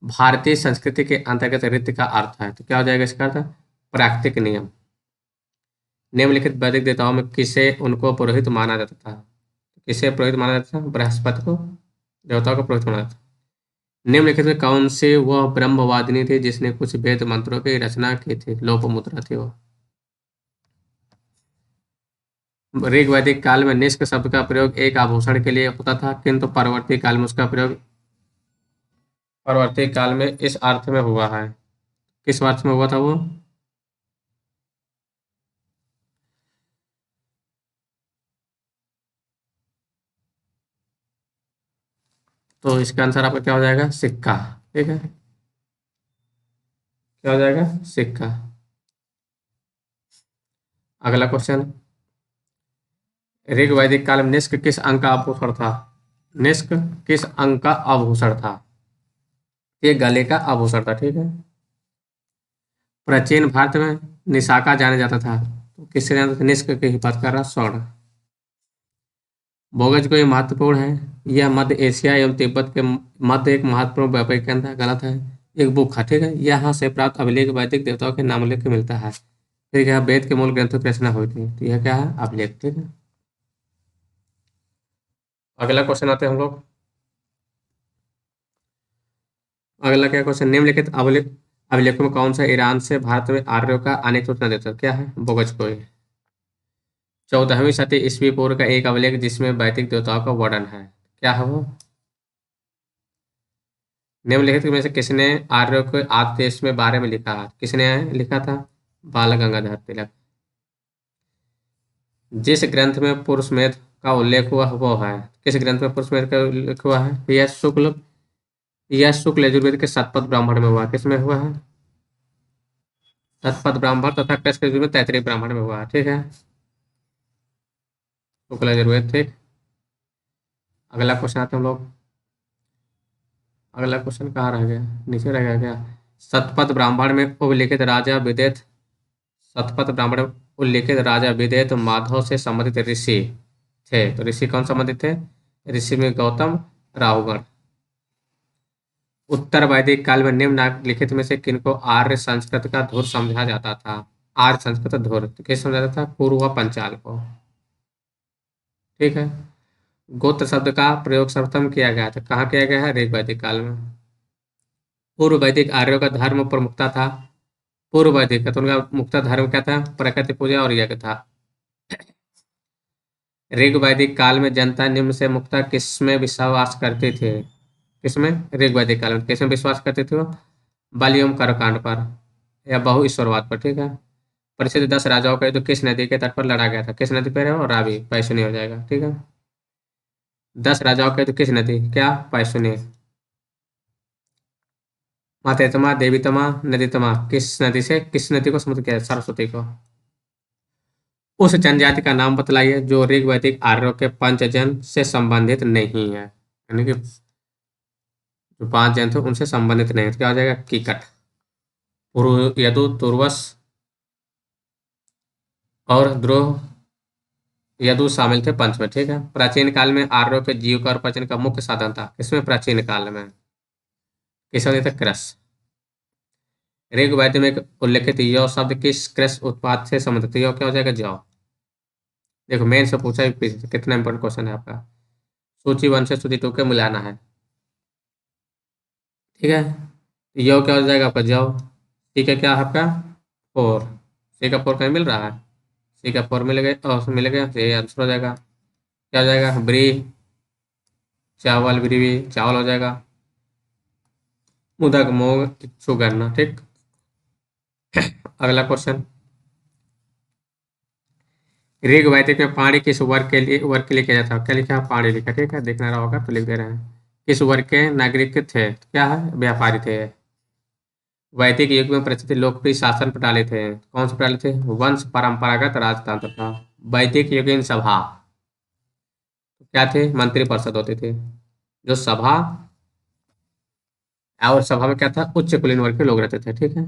भारतीय संस्कृति के अंतर्गत रीति का अर्थ है, तो क्या हो जाएगा इसका अर्थ? प्राकृतिक नियम। निम्नलिखित वैदिक देवताओं में किसे उनको पुरोहित माना जाता था? किसे पुरोहित माना जाता था? बृहस्पति को देवताओं को पुरोहित माना जाता था। निम्नलिखित में कौन से वह ब्रह्मवादिनी थे जिसने कुछ वेद मंत्रों की रचना की थी? लोपमुद्रा थी वो। ऋग वैदिक काल में निष्क शब्द का प्रयोग एक आभूषण के लिए होता था, किंतु परवर्ती काल में इस अर्थ में हुआ है। किस अर्थ में हुआ था वो? तो इसका आंसर आपका क्या हो जाएगा? सिक्का। ठीक है, क्या हो जाएगा? सिक्का। अगला क्वेश्चन, ऋग वैदिक काल में निष्क किस अंग का आभूषण था? निष्क किस अंग का आभूषण था? ये गले का आभूषण था। ठीक है, प्राचीन भारत में निशाका जाना जाता था, तो किससे जाना था? निष्क की बात कर रहा स्वर्ण। बोगज को ये महत्वपूर्ण है, यह मध्य एशिया एवं तिब्बत के मध्य एक महत्वपूर्ण व्यापारिक केंद्र है। गलत है, एक बुक है। ठीक है, यहाँ से प्राप्त अभिलेख वैदिक देवताओं के नाम उल्लेख मिलता है। फिर क्या, वेद के मूल ग्रंथों की रचना हुई थी, तो यह क्या है? अभिलेख। ठीक है, अगला क्वेश्चन आते हैं हम लोग। अगला क्या क्वेश्चन, निम्नलिखित अभिलेखों में कौन सा ईरान से भारत में आर्यों का आने की सूचना देता है? क्या है? बोगज कोई। 14वीं शती ईस्वी पूर्व का एक अभिलेख जिसमें वैदिक देवताओं का वर्णन है, क्या है वो? निम्नलिखित में से किसने आर्यों के आदेश में बारे में लिखा? किसने लिखा था? बाल गंगाधर तिलक। जिस ग्रंथ में पुरुषमेध का उल्लेख हुआ वो है, किस ग्रंथ में पुरुषमेध का उल्लेख हुआ है? यह शुक्ल यजुर्वेद के शतपथ ब्राह्मण में हुआ। किसमें हुआ है? शतपथ ब्राह्मण तथा कृष्ण यजुर्वेद तैतरीय ब्राह्मण में हुआ है। ठीक है, शुक्ल यजुर्वेद। ठीक, अगला क्वेश्चन आते हैं हम लोग। अगला क्वेश्चन कहाँ रह गया? नीचे रह गया क्या? शतपथ ब्राह्मण में उल्लेखित राजा विदेत शतपथ ब्राह्मण में उल्लेखित राजा विदेत माधव से संबंधित ऋषि थे, तो ऋषि कौन संबंधित थे? ऋषि में गौतम, राहुगण। उत्तर वैदिक काल में निम्नलिखित में से किनको आर्य संस्कृत का धुर समझा जाता था? आर्य संस्कृत धुर तो किस समझा जाता था? पूर्व व पंचाल को। ठीक है, गोत्र शब्द का प्रयोग सर्वप्रथम किया गया था, कहाँ किया गया है? ऋग वैदिक काल में। पूर्व वैदिक आर्यों का धर्म प्रमुखता था। पूर्व वैदिक का तो उनका मुख्य धर्म क्या था? प्रकृति पूजा और यज्ञ था। ऋग वैदिक काल में जनता निम्न से मुक्ता किसमें विश्वास करती थी? किसमें? ऋग वैदिक काल में किसमें विश्वास करते थे वो? बलि एवं कर्मकांड पर या बहु ईश्वरवाद पर। ठीक है, प्रसिद्ध 10 राजाओं का युद्ध किस नदी के तट पर लड़ा गया था? किस नदी पर है? और रावी, पैसुनी हो जाएगा। ठीक है, 10 राजाओं का युद्ध किस नदी? क्या? पैसुनी। मातेतमा, देवीतमा, नदीतमा, किस नदी से किस नदी को समुद्र किया? सरस्वती को। उस जनजाति का नाम बतलाइए जो ऋग वैदिक आर्यों के पंचजन से संबंधित नहीं है, यानी कि जो 5 जन थे उनसे संबंधित नहीं है, तो क्या हो जाएगा? कीकट। यदु, तुर्वस और द्रोह यदु शामिल थे पंच में। ठीक है, प्राचीन काल में आर्यों के जीविका और पचन का मुख्य साधन था। किसमें? प्राचीन काल में। किसमें था? कृषि। ऋग वैदिक में उल्लेखित यौ शब्द किस कृषि उत्पाद से संबंधित है? यौ क्या हो जाएगा? जौ। देखो मेन से पूछा है, कितना इंपॉर्टेंट क्वेश्चन है आपका। सूची 1 से सूची 2 के मिलाना है। ठीक है, यौ क्या हो जाएगा आपका? जौ। ठीक है, क्या है आपका? 4। सी का 4 कहीं मिल रहा है? सी का 4 मिल गया, और मिल गया, तो ये आंसर हो जाएगा। क्या हो जाएगा? ब्री, चावल, ब्री चावल हो जाएगा। मुदक, मूंग, सुगन्ना। ठीक, अगला क्वेश्चन, ऋग वैदिक में पाणी किस वर्ग के लिए किया जाता है? क्या लिखा है? पाणी लिखा। ठीक है, देखना रहा होगा तो लिख दे रहे हैं। किस वर्ग के नागरिक थे? क्या है? व्यापारी थे। वैदिक युग में प्रचलित लोकप्रिय शासन प्रणाली थे, कौन सी प्रणाली थे? वंश परंपरागत राजतंत्र था। वैदिक युगीन सभा क्या थे? मंत्री परिषद होती थी। जो सभा, और सभा में क्या था? उच्च कुलीन वर्ग के लोग रहते थे। ठीक है,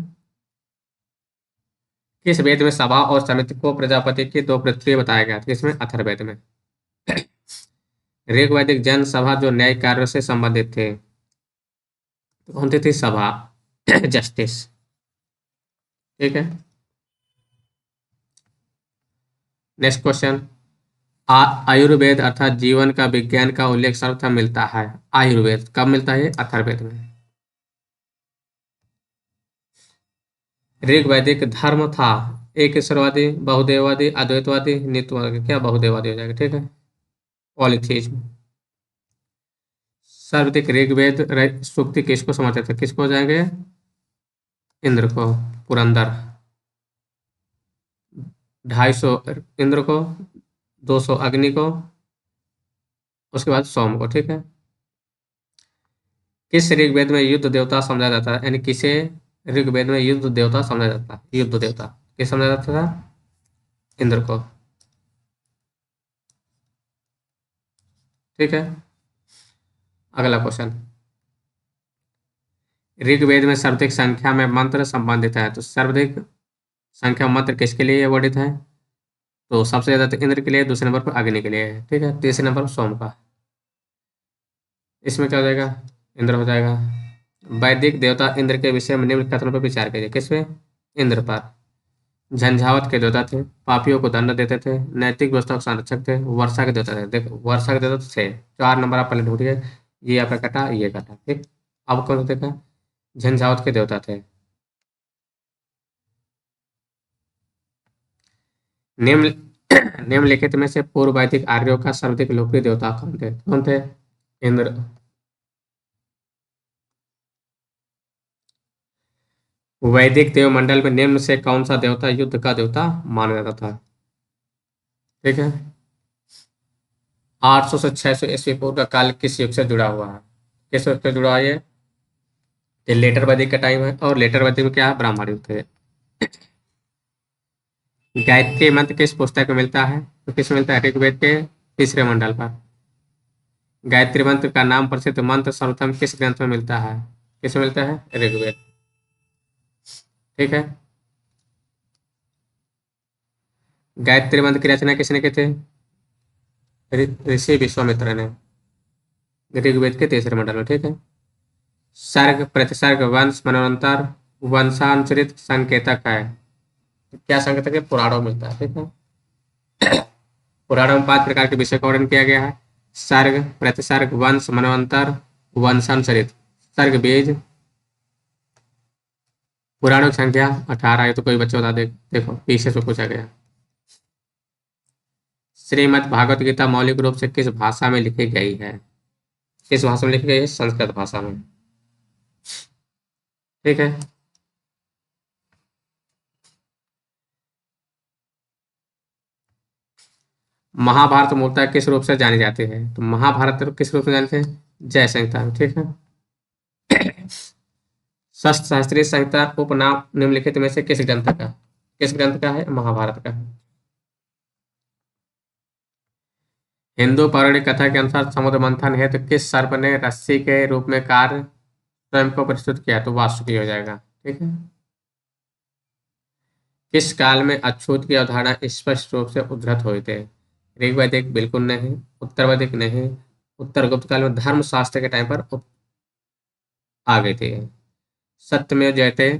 किस वेद में सभा और समिति को प्रजापति की 2 पृथ्वी बताया गया था? किसमें? अथर्ववेद में। ऋग वैदिक जन सभा जो न्याय कार्यों से संबंधित थे, तो कौन थी सभा? जस्टिस। ठीक है, नेक्स्ट क्वेश्चन, आयुर्वेद अर्थात जीवन का विज्ञान का उल्लेख सर्वप्रथम मिलता है। आयुर्वेद कब मिलता है? अथर्ववेद में। ऋग वैदिक धर्म था एक ईश्वरवादी, बहुदेववादी, अद्वैतवादी, नित्यवादी। क्या बहुदेववादी हो जाएगा? ठीक है, पॉलीथीज्म। सर्वदिक ऋग्वेद सूक्ति किसको समर्पित है? किसको हो जाएंगे? इंद्र को, पुरंदर। 250 इंद्र को, 200 अग्नि को, उसके बाद सोम को। ठीक है। किस ऋग्वेद में युद्ध देवता समझा जाता है? यानी किसे ऋग्वेद में युद्ध देवता समझा जाता है? युद्ध देवता किस समझा जाता था? इंद्र को। ठीक है। अगला क्वेश्चन, ऋग्वेद में सर्वाधिक संख्या में मंत्र संबंधित है, तो सर्वाधिक संख्या में मंत्र किसके लिए वर्णित है? तो सबसे ज्यादा तो इंद्र के लिए, दूसरे नंबर पर अग्नि के लिए है। ठीक है, तीसरे नंबर पर सोम का। इसमें क्या हो जाएगा? इंद्र हो जाएगा। वैदिक देवता इंद्र के विषय में निम्न कथनों पर विचार कीजिए। किसमें? इंद्र पर। झंझावत के देवता थे, पापियों को दंड देते थे, नैतिक व्यवस्था के संरक्षक थे, वर्षा के देवता थे। देखो वर्षा के देवता तो थे। 4 नंबर आप पहले ढूंढिए। ये आपका कटा, ये कटा। ठीक। अब कौन सा देखा? झंझावत के देवता थे। निम्न निम्नलिखित में से पूर्व वैदिक आर्यों का सर्वाधिक लोकप्रिय देवता कौन थे? कौन थे? इंद्र। वैदिक देवमंडल में निम्न से कौन सा देवता युद्ध का देवता माना जाता था? ठीक है। 800 से 600 ईस्वी पूर्व का काल किस युग से जुड़ा हुआ है? किस युग से जुड़ा है ये लेटर वैदिक का टाइम है। और लेटर वैदिक में क्या है? ब्राह्मण युग थे। गायत्री मंत्र किस पुस्तक में मिलता है? तो किस में मिलता है? ऋग्वेद के तीसरे मंडल पर। गायत्री मंत्र का नाम प्रसिद्ध मंत्र सर्वप्रथम किस ग्रंथ में मिलता है? किस में मिलता है? ऋग्वेद। ठीक है। गायत्री मंत्र की रचना किसने की थी? ऋषि विश्वामित्र ने, ऋग्वेद के तीसरे मंडल में। ठीक है। सर्ग, प्रतिसर्ग, वंश, मनवंतर, वंशांचरित संकेतक है। क्या संकेतक है? पुराणों में मिलता है। ठीक है। पुराणों में 5 प्रकार के विषय का वर्णन किया गया है। सर्ग, प्रतिसर्ग, वंश, मनवंतर, वंशांचरित। सर्ग बीज। पुराणों की संख्या 18। ये तो कोई बच्चे बता दे। देखो पीछे से पूछा गया। श्रीमद् भागवत गीता मौलिक रूप से किस भाषा में लिखी गई है? किस भाषा में लिखी गई है? संस्कृत भाषा में। ठीक है। महाभारत मूलतः किस रूप से जानी जाती है? तो महाभारत किस रूप में जानते हैं? जय संहिता। ठीक है। षष्ठ शास्त्रीय संहिता उपनाम निम्नलिखित में से किस ग्रंथ का? किस ग्रंथ का है? महाभारत का। हिंदू पौराणिक कथा के अनुसार समुद्र मंथन हेतु किस सर्प ने रस्सी के रूप में कार्य स्वयं को प्रस्तुत किया? तो वासुकी हो जाएगा। ठीक है। किस काल में अछूत की अवधारणा स्पष्ट रूप से उद्धृत हुई थे? ऋग वैदिक बिल्कुल नहीं, उत्तर वैदिक नहीं, उत्तर गुप्त काल में धर्मशास्त्र के टाइम पर आ गई थी। सत्यमेव जयते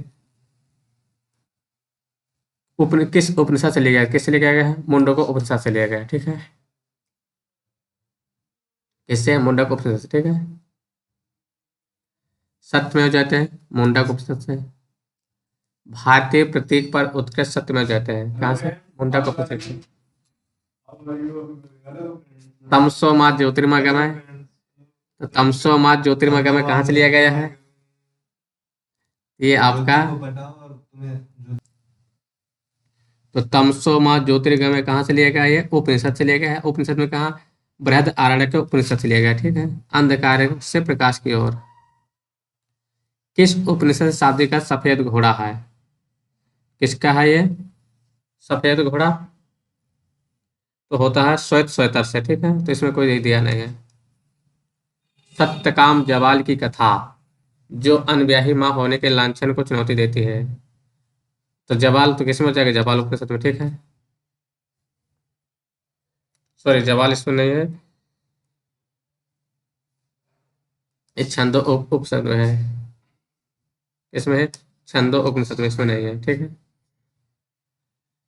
किस उपनिषद से लिया गया? किससे लिया गया है? मुंडको उपनिषद से लिया गया है। ठीक है। किससे? मुंडक उपनिषद से। ठीक है। सत्यमेव जयते मुंडक उपनिषद से। भारतीय प्रतीक पर उत्कृष्ट सत्यमेव जयते हैं कहाँ से? मुंडक उपनिषद से। तमसो मां ज्योतिर्मय, तो तमसो मां ज्योतिर्मय कहाँ से लिया गया है? ये आपका, तो तमसो मां ज्योतिर्गमय कहाँ से लिया गया? ये उपनिषद से लिया गया है। उपनिषद में कहाँ? बृहद आरण्यक उपनिषद से लिया गया। ठीक है। अंधकार से प्रकाश की ओर। किस उपनिषद शाब्दिक का सफेद घोड़ा है? किसका है ये सफेद घोड़ा? तो होता है श्वेत श्वेतर से। ठीक है। तो इसमें कोई दिया नहीं है। सत्यकाम जवाल की कथा जो अनब्याही मां होने के लांछन को चुनौती देती है, तो जवाल तो किसमें हो जाएगा? जवाल उपनिषद में। ठीक है। सॉरी, जवाल इसमें नहीं है, ये छंदो उपनिषद में है। इसमें है छंदो उपनिषद में, इसमें नहीं है। ठीक है।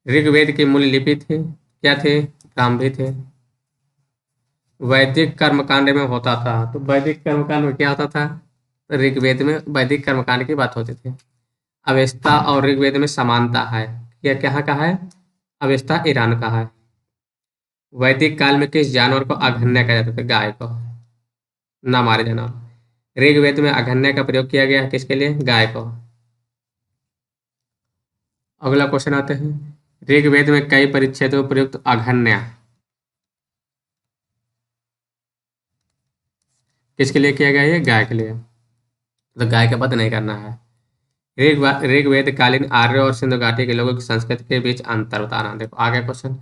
ऋग्वेद की मूल लिपि थी क्या थी? ब्राह्मी थे। वैदिक कर्मकांड में होता था। तो वैदिक कर्मकांड में क्या होता था? ऋग्वेद में वैदिक कर्मकांड की बात होती थी। अवेस्ता और ऋग्वेद में समानता है। यह कहाँ का है? अवेस्ता ईरान का है। वैदिक काल में किस जानवर को अघन्य कहा जाता था? गाय को, ना मारे जानवर। ऋग्वेद में अघन्य का प्रयोग किया गया है किसके लिए? गाय को। अगला क्वेश्चन आते हैं, ऋग्वेद में कई परिच्छेदों में प्रयुक्त अघन्य किसके लिए किया गया? ये गाय के लिए। तो गाय का वध नहीं करना है। ऋग्वेद कालीन आर्य और सिंधु घाटी के लोगों की संस्कृति के बीच अंतर बताना। देखो आगे क्वेश्चन,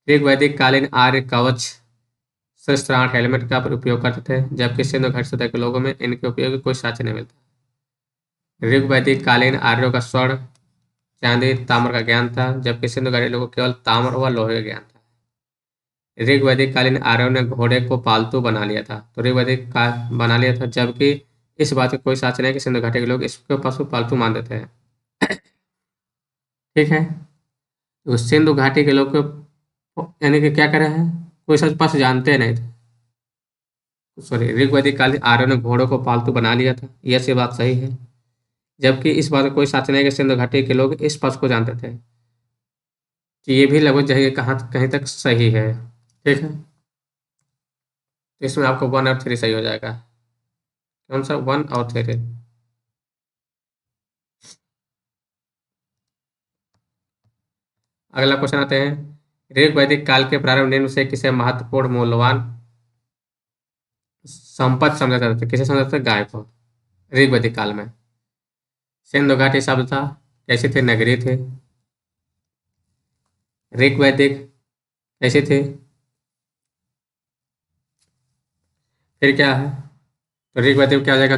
ऋग्वैदिक कालीन आर्य कवच शस्त्राण हेलमेट का उपयोग करते थे, जबकि सिंधु घाटी सतह के लोगों में इनके उपयोग की कोई साक्ष्य नहीं मिलता। ऋग्वैदिक कालीन आर्यों का स्वर्ण चांदी ताम्र का ज्ञान था, जबकि सिंधु घाटी लोगों को केवल ताम्र व लोहे का ज्ञान था। ऋग्वैदिक कालीन आर्यों ने घोड़े को पालतू बना लिया था। तो ऋग्वैदिक का बना लिया था, जबकि इस बात का कोई साक्ष्य नहीं कि सिंधु घाटी के लोग इसको पशु पालतू मानते थे। ठीक है, तो सिंधु घाटी के लोग को यानी कि क्या करे हैं, कोई सच पश जानते नहीं थे। सॉरी, ऋग्वैदिक कालीन आर्यों ने घोड़ों को पालतू बना लिया था, यह सी बात सही है, जबकि इस बात का कोई साक्ष्य नहीं कि सिंधु घाटी के लोग इस पक्ष को जानते थे। तो ये भी लगभग जगह कहाँ कहीं तक सही है। ठीक है, तो इसमें आपको 1 और 3 सही हो जाएगा। कौन सा? 1 और 3। अगला क्वेश्चन आते हैं, ऋग्वैदिक काल के प्रारंभ निम्न से किसे महत्वपूर्ण मूल्यवान संपत्ति समझा जाता था? किसे समझा जाता था? गाय को, ऋग्वैदिक काल में। सिंधु घाटी शब्द था, कैसे थे? नगरी थे। ऋग्वैदिक कैसे थे? फिर क्या है? तो ऋग्वैदिक क्या हो जाएगा?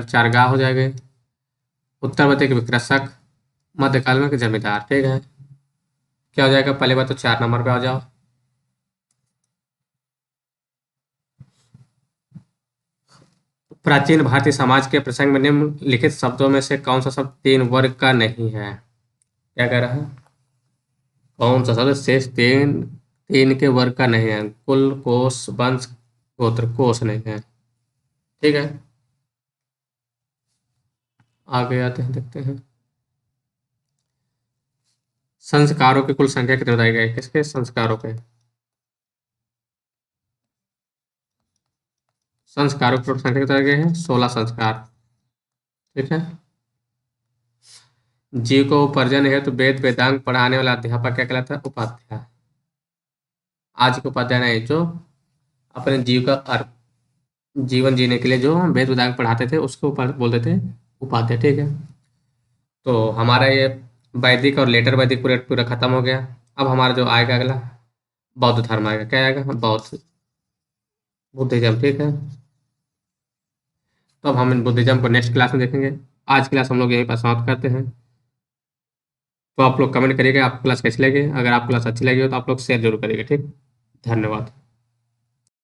चार गाह हो जाएंगे। उत्तर वैदिक में कृषक, मध्यकाल में जमींदार। ठीक है, क्या हो जाएगा? पहले बात तो 4 नंबर पे आ जाओ। प्राचीन भारतीय समाज के प्रसंग में निम्नलिखित शब्दों में से कौन सा शब्द 3 वर्ग का नहीं है? क्या कह रहा है? कौन सा शब्द शेष 3 के वर्ग का नहीं है? कुल, कोश, वंश, गोत्र। कोश नहीं है। ठीक है, आगे आते हैं, देखते हैं। संस्कारों की कुल संख्या कितनी बताई गई? किसके संस्कारों के? संस्कारों की कुल संख्या बताई गई है 16 संस्कार। ठीक है, जीव को उपार्जन हेतु वेद वेदांग पढ़ाने वाला अध्यापक क्या कहलाता है? उपाध्याय। आज के उपाध्याय नहीं, जो अपने जीव का जीवन जीने के लिए जो वेद वेदांग पढ़ाते थे उसको बोलते थे उपाध्याय। ठीक है, तो हमारा ये वैदिक और लेटर वैदिक पूरा पूरा खत्म हो गया। अब हमारा जो आएगा अगला बौद्ध धर्म आएगा। क्या आएगा? बौद्ध, बुद्धिज्म। ठीक है, तो अब हम इन बुद्धिज्म को नेक्स्ट क्लास में देखेंगे। आज क्लास हम लोग यहीं पर समाप्त करते हैं। तो आप लोग कमेंट करिएगा आपको क्लास कैसी लगी। अगर आपको क्लास अच्छी लगी हो तो आप लोग शेयर जरूर करिएगा। ठीक, धन्यवाद।